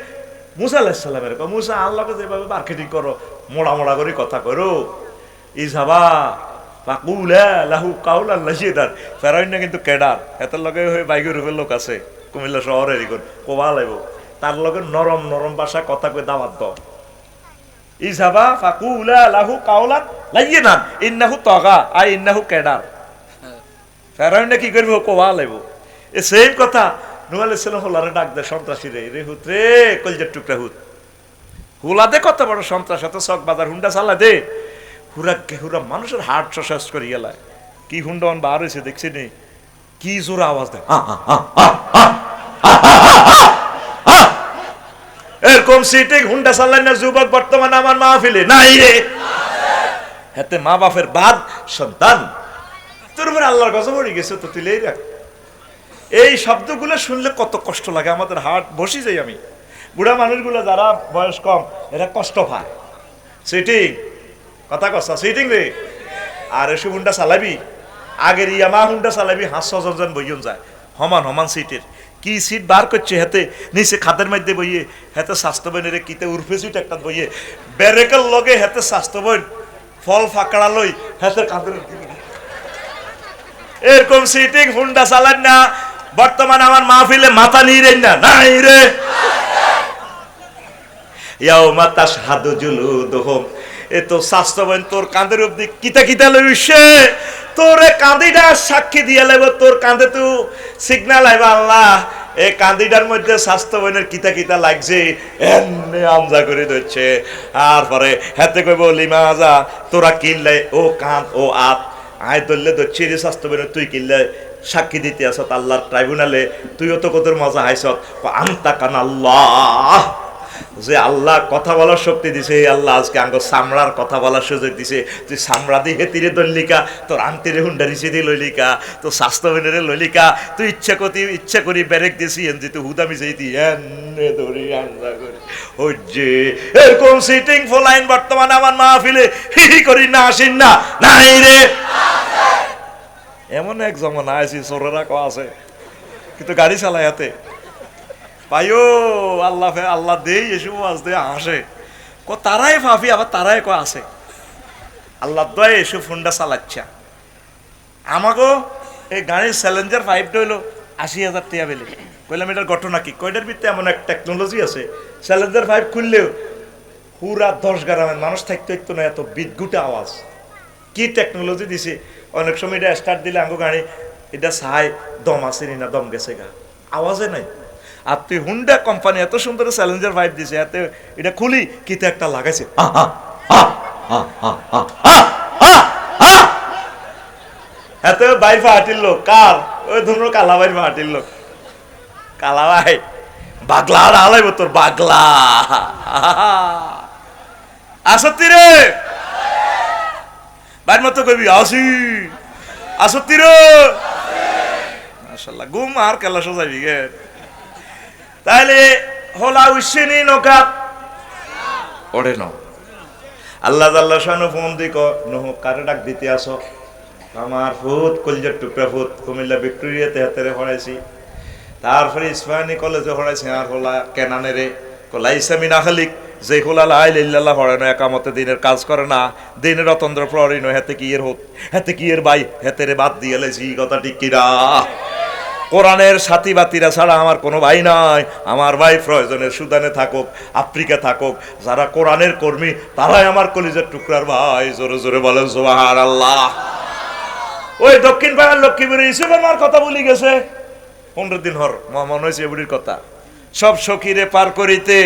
মুসা আলাইহিস সালামের। মুসা আল্লাহকে যেভাবে মার্কেটিং করো, মোড়া মোড়া করে কথা করো, ইজাবা ফাকুলা লাহু কাউলান লাজিদার। ফেরাউন না কিন্তু কেডার, এটার লগে হয়ে বাইকের রূপের লোক আছে কুমিল্লা শহরের, ইগন কোবা লাগব, তার লগে নরম নরম ভাষা কথা কই দাওয়াত দাও। ইজাবা ফাকুলা লাহু কাউলান লাজিদার ইন্নাহু তাগা, আই ইন্নাহু কেডার। ফেরাউন কি করব, কোবা লাগব। এ সেম কথা নূহ আলাইহিস সালাম হলারে ডাক দেয় সন্ত্রাসী রে, রে হুত রে, কলজের টুকরা হুত, হুলা দে কত বড় সন্ত্রাস, এত চক বাজার হুন্ডা চালা দে, হুরা মানুষের হার্ট সসাস করে গেলায়। কি হুন্ডন বার হয়েছে দেখছি নি, কি জোরে আওয়াজ দেয়, এরকম সিটিং হুন্ডা চালায় না যুবক বর্তমানে আমার মাহফিলে নাই রে। হাতে মা বাপের বাদ সন্তান, তোর উপরে আল্লাহর গজব পড়ে গেছে তো তুলেই রাখ। এই শব্দগুলো শুনলে কত কষ্ট লাগে, আমাদের হার্ট বসে যাই। আমি বুড়া মানুষগুলো যারা বয়স কম, এরা কষ্ট পায়। সিটিং কথা কষ্ট সিটিং রে, আর এসব হুন্ডা চালাবি, আগের ইয়ামা হুন্ডা চালাবি 500 জন বইয়ন যায়, সমান সমান সিটের কি সিট বার করছে, হাতে নিচে খাদের মধ্যে বইয়ে, হাতে স্বাস্থ্যবনের কিতে উর্ফে সিট একটা বইয়ে, ব্যারেকের লগে হাতে স্বাস্থ্যবন ফল ফাঁকড়া লই হাতে কাঁদের। এরকম সিটিং হুন্ডা চালান না বর্তমানে আমার মাহফিলে মাথা নিয়ে না নাই রে। ইয়াউমা তাশহাদু জুলুদুহুম, এ তো স্বাস্থ্যবান তোর কাঁধের অবধি কিতা কিতা লইছে, তোরে কাঁদিটা সাক্ষী দিয়ে লাগব, তোর কাঁধে তো সিগন্যাল আইব আল্লাহ, এই কাঁদিটার মধ্যে স্বাস্থ্যবানের কিতা কিতা লাগছে, এমনি আমজা করে দিচ্ছে। আর পরে হাতে কইব লিমাজা তোরা কিনলে ও কাঁধ ও আত, আয় ধরলে ধরছি রে স্বাস্থ্যবানের, তুই কিনলে সাক্ষী দিতে আসত আল্লাহর ট্রাইব্যুনালে, তুইও তো কত মজা হাইছত। আনতা কান আল্লাহ, যে আল্লাহ কথা বলার শক্তি দিছে, আল্লাহ আজকে আঙ্গ সামড়ার কথা বলার সুযোগ দিছে, তুই সামড়া দিয়ে তীরে দলিকা, তোর আন্তিরে হুন্ডারি সিধি লইলিকা, তোর স্বাস্থ্যবিনের লইলিকা, তুই ইচ্ছা করি ব্যারেক দিয়েছি এনজি তুই হুদামি যাইতি এনে ধরি আন্দা করি হজ্জে। এরকম সিটিং ফলাইন বর্তমানে আমার মাহফিলে হি করি না আসিন না নাই রে। এমন এক জমানা আছি চোরেরা ক আছে কিন্তু গাড়ি চালায় হাতে পাইও আল্লাহ আল্লাহ দেই এসব আজ দে হাসে ক তারাই ফাফি, আবার তারাই ক আছে আল্লাহ দয় এসব ফোনটা চালাচ্ছা। আমাকেও এই গাড়ির চ্যালেঞ্জার 5টা হইলো 80,000 টাকা বেলে। কইলাম এটার ঘটনা কি? কয়টার ভিতরে এমন এক টেকনোলজি আছে, চ্যালেঞ্জার 5 খুললেও পুরা 10 গ্রামের মানুষ থাকতে হইতো না, এত বিদ্যুটে আওয়াজ। কি টেকনোলজি দিছে! অনেক সময় এটা স্টার্ট দিলে আঙ্গো গাড়ি এটা সাই দম আসেনি না, দম গেছে গা, আওয়াজে নাই। আর তুই হুন্ডা কোম্পানি এত সুন্দর চ্যালেঞ্জার 5 দিছে, এতে এটা খুলি কিতে একটা লাগাইছে, এত বাইর ফাটিল লোক কার, ওই ধরুন কালা বাইর ফাটিল লোক, কালা ভাই বাগলা আলাইব তোর বাগলা। আসত্তি রে বাইর মতো কবি আসি, আসত্তি রে মাশাআল্লাহ ঘুম আর কেলা সোজাবি গে। তাহলে হলা উসিনি নৌকা ওড়ে ন আল্লাহ জাল্লা শানু ফোন দিক নহ কারে ডাক দিতে আসো, আমার ফুত কলজার টুকরা ফুত কুমিল্লা ভিক্টোরিয়াতে হাতেরে পড়াইছি, তারপরে ইসফাহানি কলেজে পড়াইছি, আর হলা কেনানে রে কলাইসামি নাখালিক যে হোলা লাই লিল্লাল্লাহ পড়ে না, একামতে দিনের কাজ করে না, দিনের অতন্ত্র প্রহরী নয়, হাতে কি এর হোত, হাতে কি এর ভাই, হাতে রে বাদ দিয়ে লেছি, কথা ঠিক কিরা? কোরআনের সাথী বাতিরা ছাড়া আমার কোনো ভাই নাই। আমার ভাই প্রয়োজনে সুদানে থাকুক, আফ্রিকা থাকুক, যারা কোরআনের কর্মী তারাই আমার কলিজার টুকরার ভাই। জোরে জোরে বলেন সুবহানাল্লাহ। ওই দক্ষিণ পাড়ার লক্ষ্মীপুরে ইসুফের কথা বলি গেছে 15 দিন হর মনে হয়েছে বুড়ির কথা। সব সখীরে পার করিতে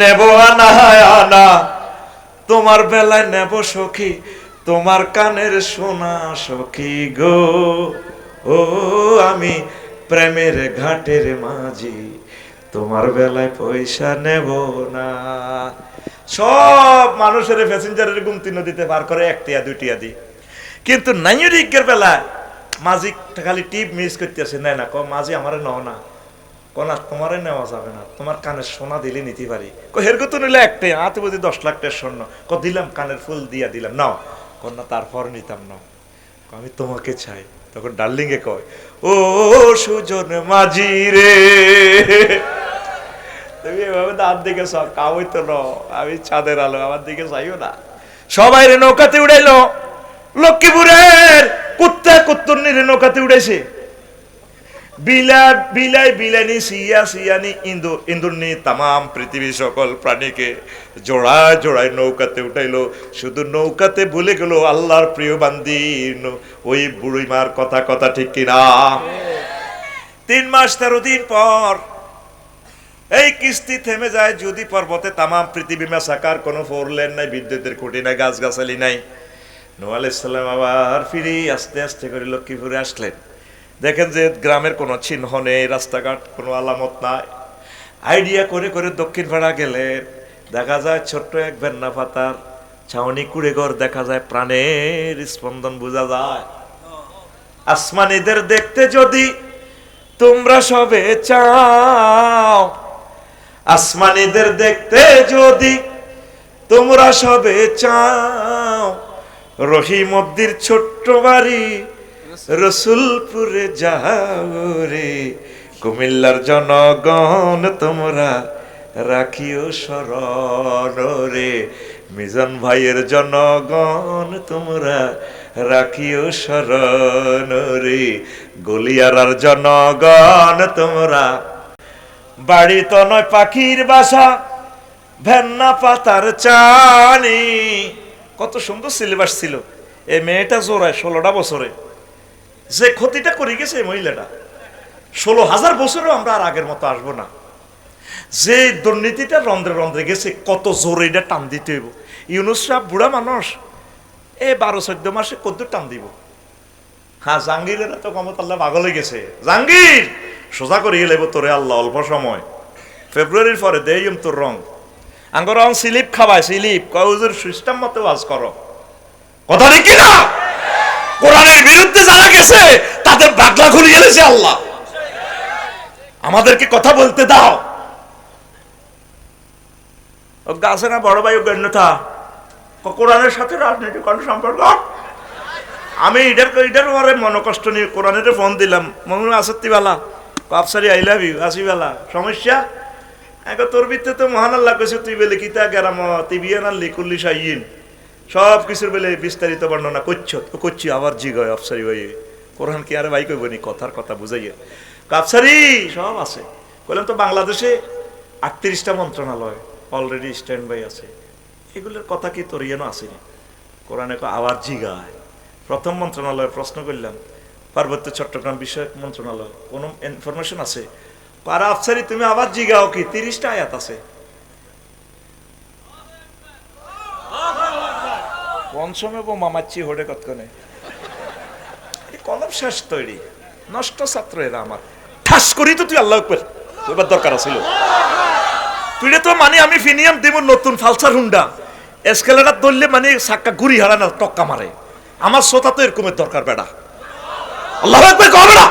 নেব আনা আনা, তোমার বেলায় নেব সখী তোমার কানের সোনা সখী গো, ও আমি প্রেমের ঘাটের মাঝি তোমার বেলায় পয়সা নেব না। সব মানুষের প্যাসেঞ্জারের গুমতি নদীতে পার করে 1 টিয়া 2 টিয়া দি, কিন্তু নাইরিকের বেলায় মাঝি খালি টিপ মিস করতেছে, নেয় না, মাঝি আমারে নাও না, কনা তোমারে নেওয়া যাবে না, তোমার কানের সোনা দিলে নিতে পারি, হেরগো তো নিলে 1 টিয়া, হাতে বুঝি 10 লাখ টাকার স্বর্ণ, দিলাম কানের ফুল দিয়া দিলাম, নাও, কন্যা তারপর নিতাম না, আমি তোমাকে চাই। তখন ডার্লিং এ কয়, ও সুজন মাঝি রে, তুমি এভাবে দাঁত দিকে সব কাউই তো ন, আমি চাঁদের আলো, আমার দিকে চাইও না। সবাই রে নৌকাতে উড়াইলো, লক্ষ্মীপুরের কুত্তা কুত্তুন্নির নৌকাতে উড়াইছে, বিলাই বিলানি সিয়া সিয়ানি ইন্দুরনি তামাম পৃথিবীর সকল প্রাণীকে জোড়ায় জোড়ায় নৌকাতে উঠাইলো, শুধু নৌকাতে ভুলে গেল আল্লাহর প্রিয় বান্দি ওই বুড়ি মার কথা। কথা ঠিক কিনা? 3 মাস 13 দিন পর এই কিস্তি থেমে যায়। যদি পর্বতে তামাম পৃথিবী মেসাকার, কোনো 4 লেন নাই, বিদ্যুতের খুঁটি নাই, গাছগাছালি নাই। নূহ আলাইহিস সালাম আবার ফিরে আস্তে আস্তে করে লক্ষ্মীপুরে আসলেন। দেখেন যে গ্রামের কোনো চিহ্ন নেই, রাস্তাঘাট কোনো আলামত নাই। আইডিয়া করে করে দক্ষিণ পাড়া গেলে দেখা যায় ছোট্ট এক ভেন্না পাতার ছাউনি কুড়ে ঘর দেখা যায়, প্রাণের স্পন্দন বোঝা যায়। আসমানীদের দেখতে যদি তোমরা সবে চাও, আসমানীদের দেখতে যদি তোমরা সবে চাও, রহিমদ্দির ছোট্ট বাড়ি রসুলপুরে যাও রে, কুমিল্লার জনগণ তোমরা রাখিও স্মরণ রে, মিজান ভাইয়ের জনগণ তোমরা রাখিও স্মরণ রে, গলিয়ারার জনগণ তোমরা, বাড়ি তো নয় পাখির বাসা, ভেন্না পাতার চানি। কত সুন্দর সিলেবাস ছিল। এই মেয়েটা জোড়ায় 16টা বছরে যে ক্ষতিটা করে গেছে এই মহিলাটা, 16,000 বছরেও আমরা আর আগের মতো আসবো না। যে দুর্নীতিটা রন্ধ্রে রন্ধ্রে গেছে, কত জোরে এটা টান দিতে হইব। ইউনুস সাহেব বুড়া মানুষ, 12-14 মাসে কত টান দিব। হ্যাঁ, জাহাঙ্গীরের তো ক্ষমতা আল্লাহ পাগল হয়ে গেছে। জাহাঙ্গীর সোজা করে গেলে তোরে আল্লাহ অল্প সময়, ফেব্রুয়ারির পরে দেইম তোর রং, আঙ্গ রং স্লিপ খাওয়ায়, স্লিপ কউজুর সিস্টেম মতো ওয়াজ করো। কথা ঠিক কিনা? কোরআনের বিরুদ্ধে যারা গেছে তাদের বাগলা খুলে গেছে আল্লাহ। আমাদেরকে কথা বলতে দাও। গাছে না বড় ভাই গণ্যতা, কোরআনের সাথে রাজনীতি কোনো সম্পর্ক? আমি এটার মনে কষ্ট নিয়ে কোরআনের ফোন দিলাম, মনে আসত্তিবেলা আফসারি আই লাভ ইউ আসিবেলা সমস্যা এখন তোর ভিতরে তো মহান আল্লাহ কইছে, তুই বলে কিতা গেরাম তিবিয়ান আল্লি কুল্লি সাইয়িন, সব কিছুর বেলে বিস্তারিত বর্ণনা করছি আবার জিগয় আফসারি ভাই কোরআন কি আরে ভাই কইবনি কথার কথা বুঝাইয়ে আফসারি সব আছে। বললাম তো বাংলাদেশে 38টা মন্ত্রণালয় অলরেডি স্ট্যান্ড বাই আছে, এগুলোর কথা কি তোর ইয়েনো আসেনি? কোরআনে আবার জিগায়। প্রথম মন্ত্রণালয়ের প্রশ্ন করলাম পার্বত্য চট্টগ্রাম বিষয়ক মন্ত্রণালয়, কোনো ইনফরমেশন আছে? আর আফসারি তুমি আবার জিগাও কি 30টা আয়াত আছে। পঞ্চমে বোমা মারছি হোডে কতক্ষণে কলম শেষ তৈরি নষ্ট ছাত্র এরা আমার ঠাস করি তো তুই আল্লাহ আকবার এবার দরকার ছিল তুই তো মানে আমি ফিনিয়াম দেব নতুন ফালসার হুন্ডা এসকেলেটার ধরলে মানে সাক্কা ঘুরি হারা না টক্কা মারে আমার শ্রোতা তো এরকমের দরকার বেড়া আল্লাহ আকবার কবে না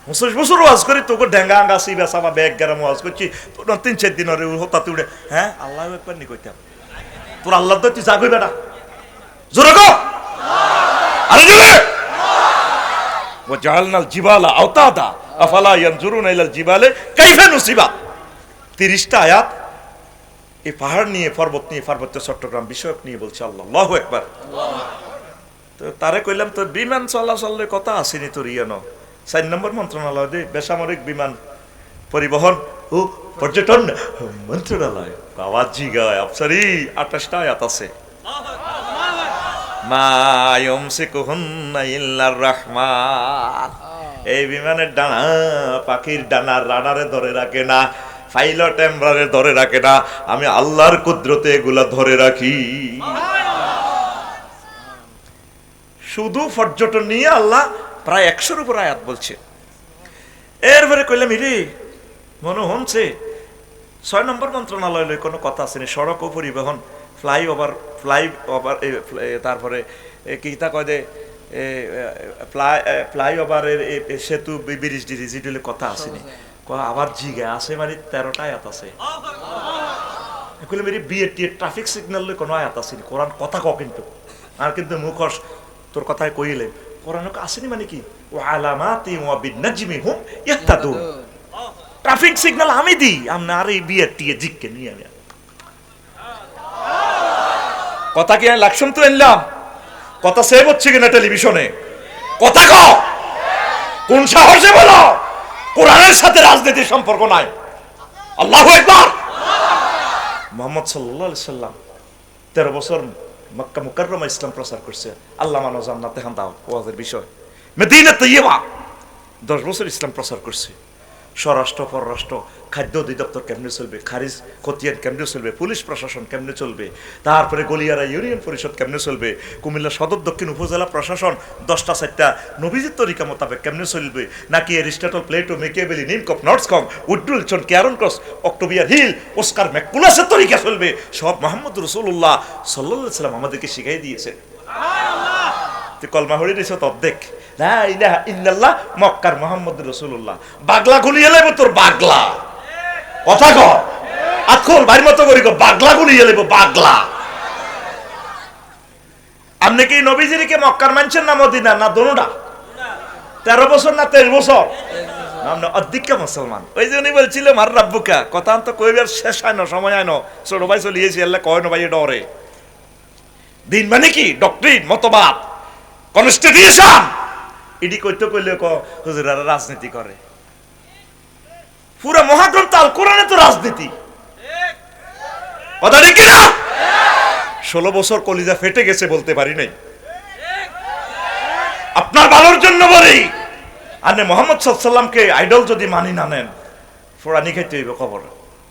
25 বছর ওয়াজ করি তোকে ডেঙ্গা আঙ্গাসি বেসাবা ব্যাগ গেরাম ওয়াজ করছি তোর 3-4 দিন হতাতে উড়ে হ্যাঁ আল্লাহ একবার নি কইতাম তোর আল্লাহ তো তুই যা কই বেটা জোরে কো আরে জোরে ওয়াজআলনাল জিবালা আওতাদা আফালা ইয়ানজুরুনা ইলাল জিবালে কাইফা নুসিবা 30টা আয়াত এই পাহাড় নিয়ে পর্বত নিয়ে পার্বত্য চট্টগ্রাম বিষয়ক নিয়ে বলছে আল্লাহু আকবার তো তারে কইলাম তো বিমান চলাচলের কথা আসেনি তোর ইয়ানো 4 নম্বর মন্ত্রণালয় দে বেসামরিক বিমান পরিবহন ও পর্যটন মন্ত্রণালয় আওয়াজ জিগায় আফসারি 28টা আয়াত আছে মা ইউমসিকুহুন্না ইল্লার রাহমান এই বিমানের ডানা পাখির ডানা রাডারে ধরে রাখে না পাইলট এমব্রারে ধরে রাখে না আমি আল্লাহর কুদরতে এগুলা ধরে রাখি শুধু পর্যটন নিয়ে আল্লাহ প্রায় 100-এর উপর আয়াত বলছে এরপরে কইলাম ইরে মনে হচ্ছে 6 নম্বর মন্ত্রণালয় লই কোনো কথা আসেনি সড়ক ও পরিবহন ফ্লাইওভার তারপরে কিতা কয় দে ফ্লাইওভারের সেতু ব্রিজ ডিজিটালের কথা আসেনি আবার জিগে আছে মানে 13টা আয়াত আছে কইলাম ইরে বিএটি ট্রাফিক সিগন্যাল লই কোনো আয়াত আসেনি কোরআন কথা কও কিন্তু আর কিন্তু মুখস তোর কথাই কইলে কোরআনে আসেনি মানে কি ও আলামাতি ওয়া বিন-নাজমি হুম ইয়াহতাদুন ট্রাফিক সিগন্যাল আমি দিই আমনে আর এই বিএটি জিগকে নিয়ে আমি কথা কি আমি লাকসাম তো এলাম কথা সেভ হচ্ছে কিনা টেলিভিশনে কথা কও কোন সাহসে বলো কোরআনের সাথে রাজনীতির সম্পর্ক নাই আল্লাহু আকবার মুহাম্মদ সাল্লাল্লাহু আলাইহি সাল্লাম 13 বছর মক্কা মুকাররমা ইসলাম প্রচার করছে আল্লাহ মানো জান্নাতে হান দাও ওয়াজের বিষয় মদিনা তৈয়বা 10 বছর ইসলাম প্রচার করছে স্বরাষ্ট্র পররাষ্ট্র খাদ্য অধিদপ্তর কেমনে চলবে খারিজ খতিয়ান কেমনে চলবে পুলিশ প্রশাসন কেমনে চলবে তারপরে গলিয়ারা ইউনিয়ন পরিষদ কেমনে চলবে কুমিল্লা সদর দক্ষিণ উপজেলা প্রশাসন 10টা 4টা নবীজির তরিকা মোতাবেক কেমনে চলবে নাকি এরিস্টটল প্লেটো মেকিয়াভেলি নিমকপ নর্থসকম উড্রুলচন ক্যারন ক্রস অক্টোবিয়ার হিল অস্কার ম্যাকুলাসের তরিকা চলবে সব মুহাম্মদ রাসূলুল্লাহ সাল্লাল্লাহু আলাইহি সাল্লাম আমাদেরকে শিখিয়ে দিয়েছে তুই কলমা হরি দিছ তো দেখ লা ইলাহা ইল্লাল্লাহ মক্কার মুহাম্মদুর রাসূলুল্লাহ বাগলা গুলিয়ে লাইব তোর বাগলা কথা কও আতখল ভাই মত করি গো বাগলা গুলিয়ে লাইব বাগলা আপনি কি নবীজিকে মক্কার মানছেন না মদিনা না দোনোটা 13 বছর না 23 বছর আমরা অধিক মুসলমান ওই যে উনি বলছিল মার রাব্বুকা কথা তো কইবার শেষ হয় না সময় হয় না ছোট ভাই চলিয়েছি আল্লাহ কয় না ভাই ডরে দিন মানে কি ডক্টরিন মতবাদ কনস্টিটিউশন এডি কইতে কইলে ক হুজুরারা রাজনীতি করে পুরো মহাগ্রন্থ আল কোরআনে তো রাজনীতি ঠিক কথা ঠিক না 16 বছর কলিজা ফেটে গেছে বলতে পারি নাই ঠিক আপনার ভালোর জন্য বলি আনে মুহাম্মদ সাল্লাল্লাহু আলাইহি সাল্লামকে আইডল যদি মানি না নেন ফোরানি খাইতে হইবে খবর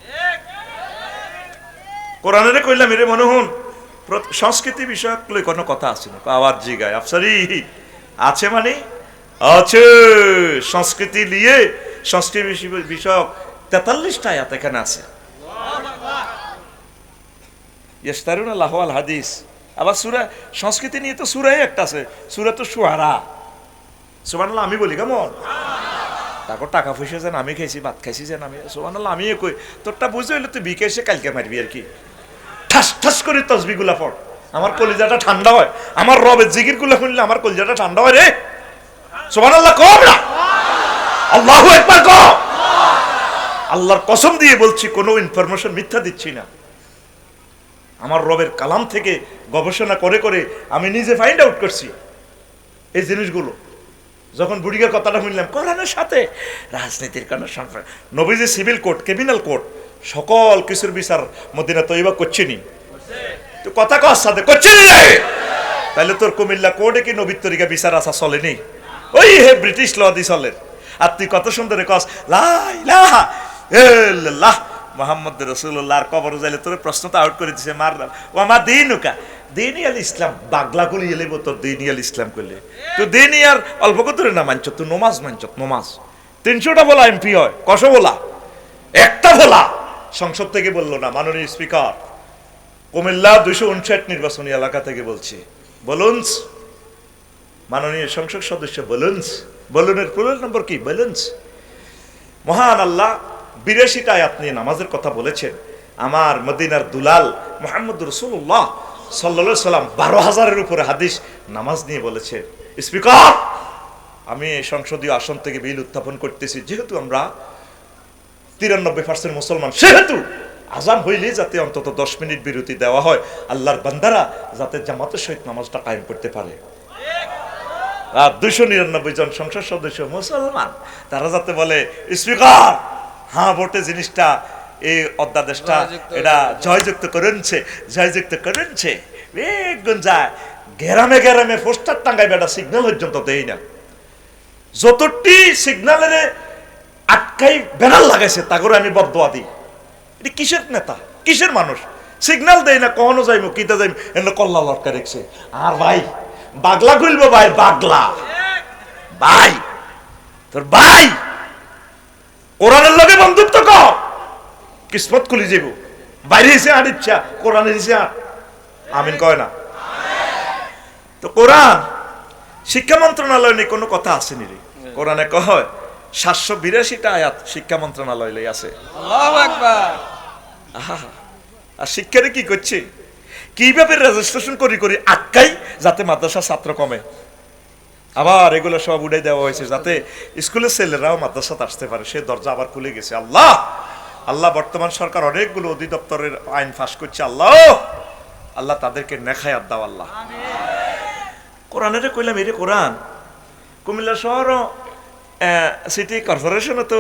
ঠিক কোরআনে কইলাম এরে মনে হন সংস্কৃতি বিষয়ক লই কোনো কথা আছে না আওয়াজ জিগায় আফসারি আছে মানে আছে সংস্কৃতি নিয়ে সংস্কৃতি বিষয়ক 43টা আয়াত এখানে আছে ইস্তারুনা লাহওয়াল হাদিস আবার সূরা সংস্কৃতি নিয়ে তো সূরাই একটা আছে সূরাতুশ শুআরা সুবহানাল্লাহ আমি বলি কেমন তারপর টাকা পয়সা যেন আমি খাইছি ভাত খাইছি যেন আমি সুবহানাল্লাহ আমি কই তোরটা বুঝে হইলে তুই বিকেশে কালকে মারবি আর কি ঠাস ঠাস করে তাসবিহগুলা পড় আমার কলিজাটা ঠান্ডা হয় আমার রবের জিকিরগুলো শুনলে আমার কলিজাটা ঠান্ডা হয় রে সুবহানাল্লাহ কও না আল্লাহু আকবার কও আল্লাহর কসম দিয়ে বলছি কোনো ইনফরমেশন মিথ্যা দিচ্ছি না আমার রবের কালাম থেকে গবেষণা করে করে আমি নিজে ফাইন্ড আউট করছি এই জিনিসগুলো। যখন বুড়িগার কথাটা শুনলাম, কোরআনের সাথে রাজনীতির কোনো সম্পর্ক, নবীজি সিভিল কোড, ক্রিমিনাল কোড, সকল কিছুর বিচার মদিনা তৈবা করছিনি, তো কথা কর সাথে করছিনি রে, তাহলে তোর কুমিল্লা কোর্টে কি নবীর তরিকা বিচার আসা চলেনি? ওই হে ব্রিটিশ ল দি চলে। আর তুই কত সুন্দর কস লা ইলাহা ইল্লাল্লাহ মুহাম্মদ রাসূলুল্লাহর কবর যাইলে তোর প্রশ্নটা আউট করে দিছে, মার ও আমার দিনুকা দিনিয়াল ইসলাম, বাগলা গুলি এলে তোর দিনিয়াল ইসলাম করলে তো দিনিয়ার অল্প কতরে না মানছ, তুই নমাজ মানছ, নমাজ 300টা বলা এমপি হয়, কশো বলা একটা বলা সংসদ থেকে বললো না। মাননীয় স্পিকার, কুমিল্লা 259 নির্বাচনী এলাকা থেকে বলছি, বলুন মাননীয় সংসদ সদস্য বলুন, বলুনের পুরো নম্বর কি বলুন। মহান আল্লাহ 82টা আয়াত নিয়ে নামাজের কথা বলেছেন। আমার মদিনার দুলাল মুহাম্মদ রাসূলুল্লাহ সাল্লাল্লাহু আলাইহি সাল্লাম 12,000-এর উপরে হাদিস নামাজ নিয়ে বলেছে। স্পিকার, আমি সংসদীয় আসন থেকে বিল উত্থাপন করতেছি, যেহেতু আমরা 93% মুসলমান, সেহেতু আজান হইলে যাতে অন্তত 10 মিনিট বিরতি দেওয়া হয়, আল্লাহর বান্দারা যাতে জামাতের সহিত নামাজটা কায়েম করতে পারে। আর 299 জন সংসদ সদস্য মুসলমান, তারা যাতে বলে স্পিকার হ্যাঁ ভোটে জিনিসটা এই অধ্যাদেশটা এটা জয়যুক্ত করেছে, জয়যুক্ত করেছে। বেগুন যায় গ্রামে গ্রামে পোস্টার টাঙ্গাই বেটা সিগন্যাল পর্যন্ত দেই না, যতটি সিগন্যালের আটকাই ব্যানার লাগাইছে তা করে আমি বদদোয়া দিই। এটা কিসের নেতা, কিসের মানুষ? সিগন্যাল দেয় না, কখনো যাইমু কিতা যাইমু এনে কল্লা লটকা রেখছে। আর ভাই বাগলা খুলবো ভাই, বাগলা ভাই, তোর ভাই কোরআনের লগে বন্ধুত্ব কর, কিসমত খুলি যাব। বাইরে এসে আর ইচ্ছা কোরআনের এসে আমিন কয় না তো। কোরআন শিক্ষা মন্ত্রণালয় নিয়ে কোনো কথা আসেনি রে। কোরআনে কয় 782টা আয়াত শিক্ষা মন্ত্রণালয় লই আছে। আল্লাহু আকবার। আর শিক্ষারে কি করছে, কিভাবে রেজিস্ট্রেশন করি করি আটকাই যাতে মাদ্রাসার ছাত্র কমে। আবার এগুলো সব উড়ে দেওয়া হয়েছে যাতে স্কুলের ছেলেরাও মাদ্রাসাতে আসতে পারে, সে দরজা আবার খুলে গেছে। আল্লাহ আল্লাহ বর্তমান সরকার অনেকগুলো অধিদপ্তরের আইন পাস করছে, আল্লাহ আল্লাহ তাদেরকে নেখায়াত দাও আল্লাহ। কোরআনের কইলাম এরে কোরআন কুমিল্লা শহর সিটি কর্পোরেশনে তো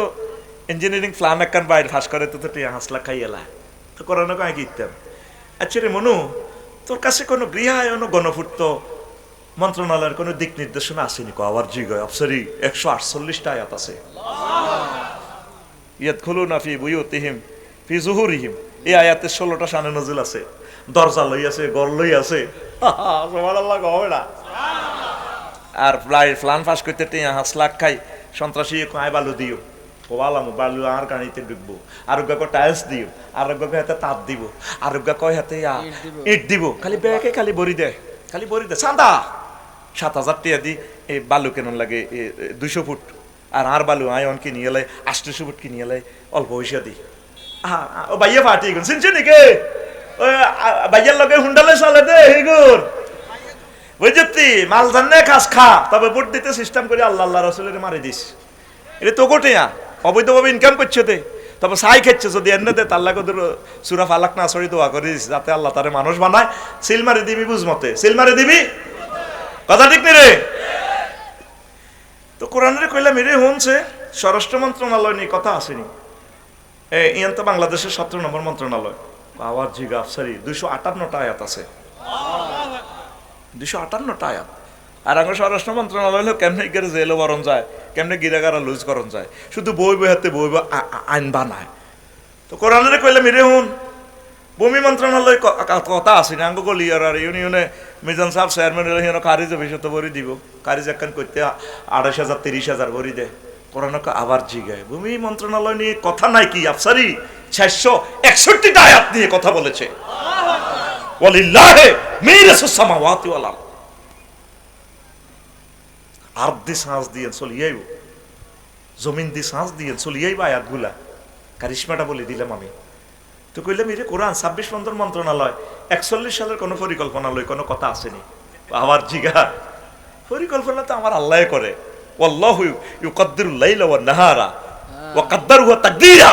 ইঞ্জিনিয়ারিং প্ল্যান একখান বাইরে ফাঁস করে তো তুই হাসলা খাই এলা তো কোরআন কায় গিতাম। আচ্ছা রে মনু, তোর কাছে কোনো গৃহায়ন গণপূর্ত মন্ত্রণালয়ের কোনো দিক নির্দেশনা আসেনি? আবার জিগয় অফসারি 148টা আয়াত আছে। ইয়াদখুলুনা ফি বুয়ুতিহিম ফি যুহুরিহিম, এই আয়াতে 16টা শানে নজুল আছে। দরজা লই আছে, ঘর লই আছে, সুবহানাল্লাহ কবে না। আর প্ল্যান পাস করতে 5 লাখ খাই সন্ত্রাসী কয় বালু দিও, কোবালাম বালু আর গাড়িতে ঢুকবো, আরোগ্য কয় টাইলস দিও, আরোগ্য কয় হাতে তাপ দিব, আরোগ্য কয় হাতে ইট দিব, খালি ব্যাগে খালি বড়ি দেয়, খালি বড়ি দেয়। চাঁদা 7,000 টাকা দি এই বালু কেন লাগে 200 ফুট, আর বালু আয়ন কিনি এলে 800 ফুট কিনি এলে অল্প পয়সা দি। ও ভাইয়া পার্টি গুন শুনছো নাকি? ওই ভাইয়ার লগে হুন্ডালে চলে দে হিগুন বুঝতি মাল জানে খাস খা, তবে ভোট দিতে সিস্টেম করে আল্লাহ আল্লাহ রাসূলের মারি দিস। এটা তো গোটেয়া অবৈধভাবে ইনকাম করছে দে, তবে সাই খেচ্ছে যদি এনে দে তার লাগে সূরা ফালাক না সরি দোয়া করিস যাতে আল্লাহ তারে মানুষ বানায়। সিল মারি দিবি বুঝমতে, সিল মারি দিবি, কথা ঠিক নি রে? তো কোরআনের কইলাম এরে হনছে স্বরাষ্ট্র মন্ত্রণালয় নিয়ে কথা আসেনি। ইয়ান তো বাংলাদেশের 17 নম্বর মন্ত্রণালয়। আবার জিগা আফসারি 258টা আয়াত আছে, 258টা আয়াত। আর আমার স্বরাষ্ট্র মন্ত্রণালয় হলো কেমনে গেলে জেলও বরণ যায়, কেমনে গিরাগারা লুজ করণ যায়, শুধু বই বই হাতে বই আইন বানায়। তো কোরআনের কইলাম এরে হুন ভূমি মন্ত্রণালয় কথা আসেনি। আঙ্গ গলিয়ার আর ইউনিয়নে মিজান সাহেব চেয়ারম্যান হলো কারিজ ভবিষ্যতে ভরি দিব, কারিজ একখান করতে 28,000 30,000 ভরি দেয়। কোরআন আবার জিগায় ভূমি মন্ত্রণালয় নিয়ে কথা নাই কি আফসারি 661টা আয়াত নিয়ে কথা বলেছে। ওয়ালিল্লাহি মিরাসুস সামাওয়াতি ওয়াল আরদ, আরদ দি সাঁস দিয়ে চলিয়াইব, জমিন দি সাঁস দিয়ে চলিয়াইব আয়াতগুলা। কারিশমাটা বলে দিলাম আমি। তো কইলাম এরে কোরআন 26 নম্বর মন্ত্রণালয় 41 সালের কোনো পরিকল্পনা লই কোনো কথা আসেনি। আবার জিগা পরিকল্পনা তো আমার আল্লাহ করে, ওয়াল্লাহু ইউকাদ্দিরুল লাইলা ওয়ান নাহারা ওয়া কাদ্দারুহু তাকদীরা।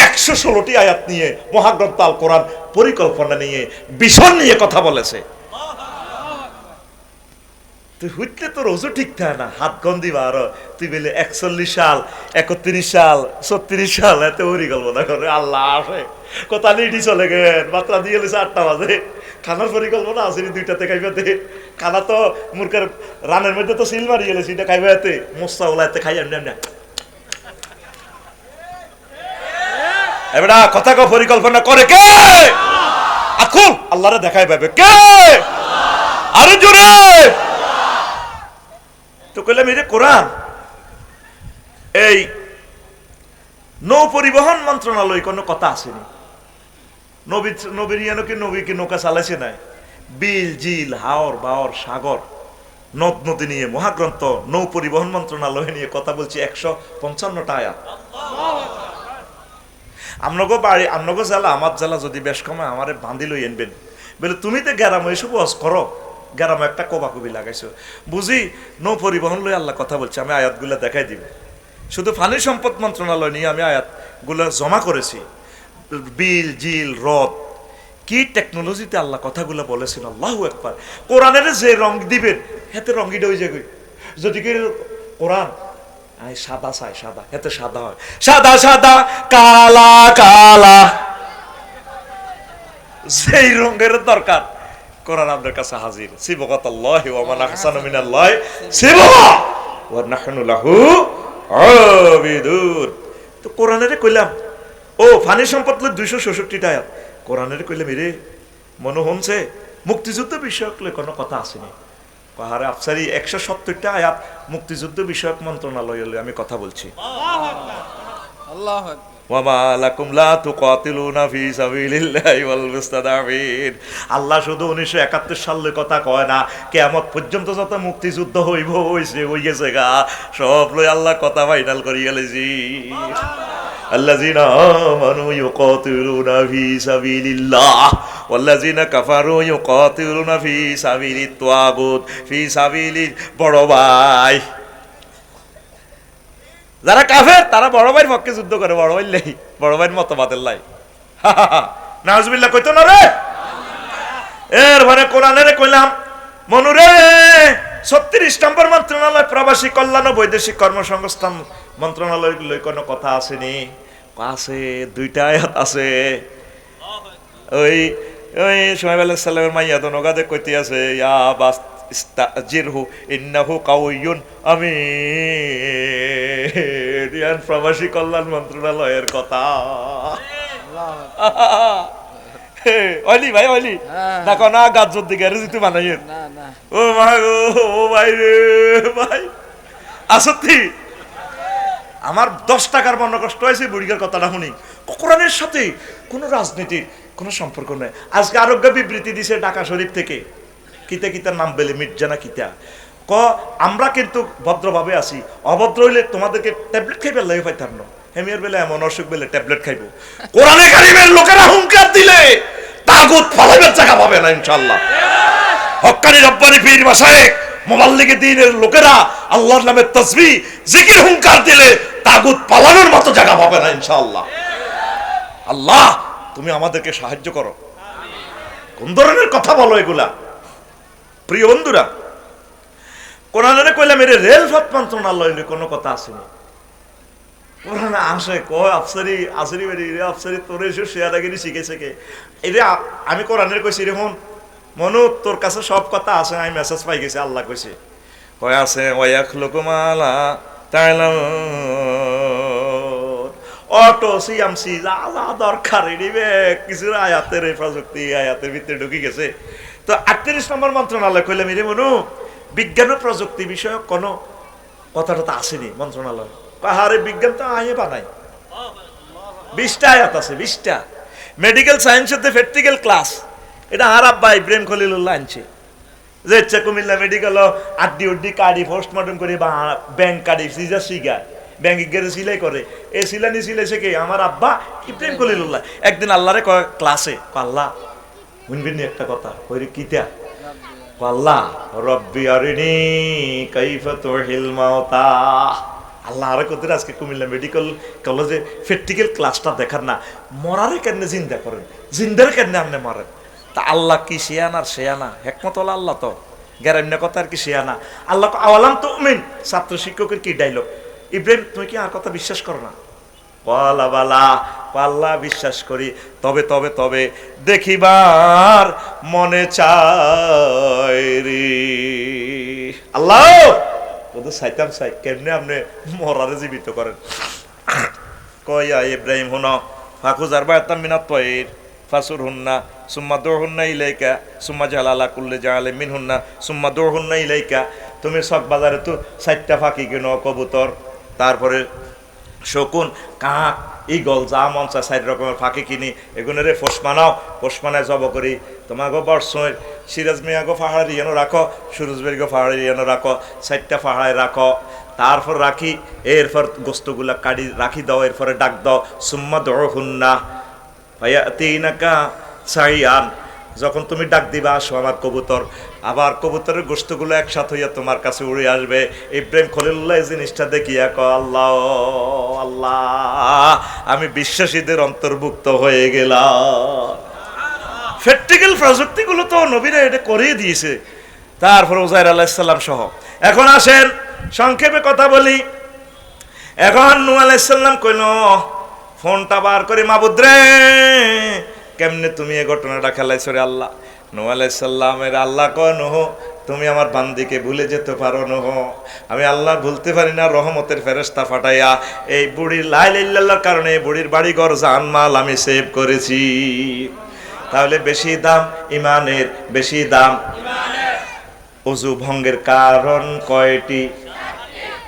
116টি আয়াত নিয়ে মহাগ্রন্থ আল কোরআন পরিকল্পনা নিয়ে ভিশন নিয়ে কথা বলেছে। তুই হুইটলে তোর ওজু ঠিক থাকে না, হাত গন্দি বার তুই বলে 41 সাল 31 সাল 36 সাল এত পরিকল্পনা করে আল্লাহ আসে কথা লিডি চলে গেন মাত্রা দিয়ে গেছে 8টা বাজে খানার পরিকল্পনা আছে 2টাতে খাইবাতে খানা তো মুরকার রানের মধ্যে তো সিল মারি গেলে সেটা খাইবাতে মোস্তা ওলাইতে খাই না এবারে কথা কো পরিকল্পনা করে কে আকুল আল্লাহরে দেখাই পাবে কে আরো জোরে তো কইলাম এই যে কোরআন এই নৌ পরিবহন মন্ত্রণালয় কোনো কথা আসেনি নবীর কি নবীকে নৌকা চালাইছে নাই বিল জিল হাওর বাওর সাগর নদ নদী নিয়ে মহাগ্রন্থ নৌ পরিবহন মন্ত্রণালয় নিয়ে কথা বলছি 155টা আয়াত আমনগো বাড়ি আমনগো জেলা আমার জেলা যদি বেশ কমে আমারে বাঁধি লই আনবেন বলে তুমি তো গ্যারাম এসব ওয়াজ করো গ্যারামে একটা কবাকবি লাগাইছো বুঝি নৌ পরিবহন লই আল্লাহ কথা বলছে আমি আয়াতগুলো দেখাই দিব শুধু পানি সম্পদ মন্ত্রণালয় নিয়ে আমি আয়াতগুলো জমা করেছি বিল জিল হ্রদ কি টেকনোলজিতে আল্লাহ কথাগুলো বলেছেন আল্লাহু আকবার কোরআনের যে রং দিবেন হেতে রঙিটা হয়ে যাবে যদি কি কোরআন সাদা চাই সাদা হেতে সাদা হয় সাদা সাদা কালা কালা যেই রঙের দরকার কোরআন আপনার কাছে হাজির সিবগাতাল্লাহি ওয়া মান আহসানু মিনাল্লাহি সিবগা ওয়া নাহনু লাহু আবিদুন তো কোরআনের কইলাম ও পানি সম্পদ 266টা আয়াত কোরআনের কইলাম রে মনে হচ্ছে মুক্তিযুদ্ধ বিষয়ক কোনো কথা আসেনি পাহাড়ে আফসারি 170টা আয়াত মুক্তিযুদ্ধ বিষয়ক মন্ত্রণালয় আমি কথা বলছি আল্লাহু আকবার ওয়ামা লাকুম লা তুকাতিলুনা ফি সাবিলিল্লাহি ওয়াল মুস্তাদাফিন আল্লাহ শুধু 1971 সালের কথা কয় না কিয়ামত পর্যন্ত যত মুক্তিযুদ্ধ হয়ে গেছে গা সব লই আল্লাহ কথা ফাইনাল করি গেলেছি আল্লাযিনা আমানু ইউকাতিলুনা ফি সাবিলিল্লাহ ওয়াল্লাযিনা কাফারু ইউকাতিলুনা ফি সাবিলিত তাগুত ফি সাবিলি বড় ভাই যারা কাফের তারা বড় ভাইয়ের পক্ষে যুদ্ধ করে বড় ভাই লাই বড় ভাইয়ের মতবাদের লাই নাউজুবিল্লাহ কইতো না রে এরপরে কোরআনের কইলাম মনুরে 36 নম্বর মন্ত্রণালয় প্রবাসী কল্যাণ ও বৈদেশিক কর্মসংস্থান মন্ত্রণালয় লই কোনো কথা আসেনি আছে 2টা আয়াত আছে ওই ওই শুআয়ব আলাইহিস সালামের মাইয়া তো নগাদে কইতে আছে ইয়া বাস ইস্তাজিরহু ইন্নাহু কাউয়ুন আমিন প্রবাসী কল্যাণ মন্ত্রণালয়ের কথা ওলি ভাই ওলি দেখো না গাজর দিকে রিজিত বানাইয়ের না না ও ভাই ও ভাই রে ভাই আসতি আমার 10 টাকার মনে কষ্ট হয়েছে বুড়িগার কথাটা শুনি কোরআনের সাথে কোনো রাজনীতির কোনো সম্পর্ক নেই আজকে আরোগ্য বিবৃতি দিছে ঢাকা শরীফ থেকে কিতা কিতার নাম বেলে মির্জানা কিতা আমরা কিন্তু ভদ্রভাবে আছি অভদ্র হইলে তোমাদেরকে ট্যাবলেট খাইবে লাগে পাইতাম না হেমিয়ার বেলা এমন অসুখ বেলে ট্যাবলেট খাইবো কোরআনে কারিমের লোকেরা হুঙ্কার দিলে তাগুত ফালাইবার জায়গা পাবে না ইনশাআল্লাহ হক্কানি রব্বানি পীর মাশায়েখ মুবাল্লিগে দ্বীনের লোকেরা আল্লাহর নামে তাসবিহ জিকির হুঙ্কার দিলে তাগুত পালানোর মতো জায়গা পাবে না ইনশাআল্লাহ আল্লাহ তুমি আমাদেরকে সাহায্য করো কোন ধরনের কথা বলো এগুলা প্রিয় বন্ধুরা কোরআনের কইলাম এর রেলপথ মন্ত্রণালয় কোনো কথা আসেনি কোরআনে আসে কয় আফসারি আসরি বেরি রে আফসারি তোরে এসে শেয়ারাগিরি শিখেছে কে এই রে আমি কোরআনের কইছি রে মনু তোর কাছে সব কথা আছে আমি মেসেজ পাই গেছি আল্লাহ কইছে কয় আছে ওয়ায়াখলুকুমালা তাইলাম অটো সিএমসি যা যা দরকার নিবে কিছু আয়াতের প্রযুক্তি আয়াতের ভিতরে ঢুকে গেছে তো 38 নম্বর মন্ত্রণালয় কইলাম রে মনু বিজ্ঞান ও প্রযুক্তি বিষয়ক কোনো কথাটা তো আসেনি মন্ত্রণালয় পাহাড়ে বিজ্ঞান তো আয়ে বানাই 20টা আয়াত আছে 20টা মেডিকেল সায়েন্সের প্র্যাকটিক্যাল ক্লাস এটা আর আব্বা ইব্রাহিম খলিলুল্লাহ আনছে যে ইচ্ছা কুমিল্লা মেডিকেল আড্ডি উড্ডি কাড়ি পোস্টমর্টম করে বা ব্যাংক কাড়ি সিজার শিগায় ব্যাংকে গেলে সিলাই করে এই সিলানি সিলাইছে কে আমার আব্বা ইব্রাহিম খলিলুল্লাহ একদিন আল্লাহরে কয় ক্লাসে আল্লাহ শুনবেন একটা কথা কইরে কিতা আল্লাহ রব্বি আরিনি কাইফা তুহিল মাউতা আল্লাহ আরে কোথায় আজকে কুমিল্লা মেডিকেল কলেজে প্র্যাকটিক্যাল ক্লাসটা দেখার না, মরারে কেন জিন্দা করেন, জিন্দার কেন আপনি মারেন। তা আল্লাহ কি শিয়ানা আর শিয়ানা, হেকমত হলো আল্লাহ তো, গ্যারান্য কথা আর কি শিয়ানা। আল্লাহ আওয়ালাম তো মিন, ছাত্র শিক্ষকের কি ডায়লগ, ইব্রাহিম তুমি কি আর কথা বিশ্বাস করো না? বলা বালা, আল্লাহ বিশ্বাস করি, তবে তবে তবে দেখিবার মনে চায় রে। আল্লাহ ওদের চাইতাম চাই কেমনে আপনি মরারে জীবিত করেন। কয়া ইব্রাহিম হুন ফাকুজার বায়াতাম মিনাত তয়ির ফাসুর হুন্না সুম্মা দৌড় হুন্না ইলাইকা সুম্মা জালালা কুল্লে জালে মিন হুন্না সুম্মা দৌড় হুন্না ইলাইকা। তুমি সব বাজারে তো 4টা ফাঁকি কেন, কবুতর, তারপরে শকুন, কাক, ইগল, যা মন চায় 4 রকমের ফাঁকি কিনি, এগুলোরে ফোস মানাও, ফোস মানায় জব করি। তোমাকে বর্ষয় সিরাজ মিয়াগো পাহাড়ি যেন রাখো, সুরজবেরিগো পাহাড়ি যেন রাখো, 4টা পাহাড়ায় রাখো, তারপর রাখি, এরপর গোস্তগুলা কাটি রাখি দাও, এরপরে ডাক দাও সুম্মা দৌড় হুন্না ভাইয়া তিনাকা সাইয়ান। যখন তুমি ডাক দিবা আসো আমার কবুতর, আবার কবুতরের গোস্তগুলো একসাথে হইয়া তোমার কাছে উড়ে আসবে। ইব্রাহিম খলিলুল্লাহ এই জিনিসটা দেখিয়া ক আল্লাহ আল্লাহ আমি বিশ্বাসীদের অন্তর্ভুক্ত হয়ে গেলাম। প্র্যাকটিক্যাল প্রযুক্তিগুলো তো নবীরা এটা করিয়ে দিয়েছে। তারপর উজাইর আলাইহিস সালাম সহ। এখন আসেন সংক্ষেপে কথা বলি। এখন নূহ আলাইহিস সালাম কইল ফোনটা বার করে, মাবুদ রে কেমনে তুমি এই ঘটনাটা খেলাইছো রে আল্লাহ। নূহ আলাইহিস সালামের আল্লাহ কয় নূহ তুমি আমার বান্দিকে ভুলে যেতে পারো নূহ, আমি আল্লাহ ভুলতে পারি না। রহমতের ফেরেশতা পাঠাইয়া এই বুড়ির লা ইলাহা ইল্লাল্লাহর কারণে এই বুড়ির বাড়িঘর জানমাল আমি সেভ করেছি। তাহলে বেশি দাম ইমানের, বেশি দাম ইমানের। ওযু ভঙ্গের কারণ কয়টি?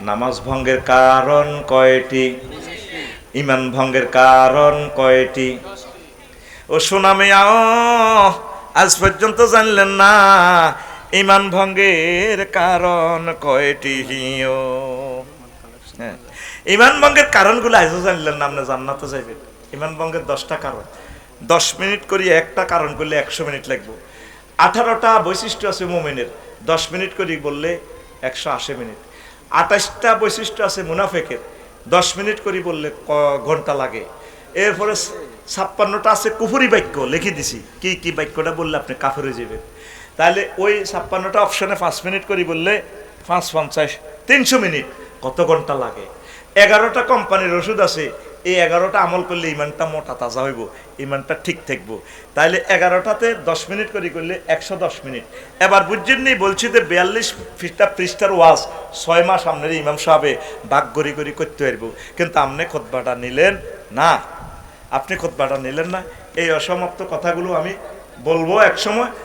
নামাজ ভঙ্গের কারণ কয়টি? ইমান ভঙ্গের কারণ কয়টি? ও সোনামিয়া আজ পর্যন্ত জানলেন না ইমান ভঙ্গের কারণ কয়টি? হ্যাঁ, ইমান ভঙ্গের কারণগুলো আজও জানলেন না, আপনি জান্নাতে যাইবেন। ইমান ভঙ্গের 10টা কারণ, 10 মিনিট করি একটা কারণ করলে 100 মিনিট লাগবে। 18টা বৈশিষ্ট্য আছে মুমিনের, 10 মিনিট করি বললে 180 মিনিট। 28টা বৈশিষ্ট্য আছে মুনাফেকের, 10 মিনিট করি বললে ঘন্টা লাগে। এরপরে 56টা আছে কুফরি বাক্য, লিখে দিছি কি কি বাক্যটা বললে আপনি কাফের হয়ে যাবেন। তাহলে ওই 56টা অপশনে 5 মিনিট করি বললে 5 50 300 মিনিট, কত ঘন্টা লাগে। 11টা কোম্পানির ওষুধ আছে, এই 11টা আমল করলে ইমানটা মোটা তাজা হইব, ইমানটা ঠিক থাকবো। তাইলে 11টাতে 10 মিনিট করে করলে 110 মিনিট। এবার বুঝছেন নি, বলছি যে 42 পৃষ্ঠার ওয়াজ 6 মাস আপনার ইমাম সাহেবে ভাগ গড়ি গড়ি করতে পারবো, কিন্তু আপনি খুতবাটা নিলেন না, আপনি খুতবাটা নিলেন না। এই অসমাপ্ত কথাগুলো আমি বলবো এক সময়।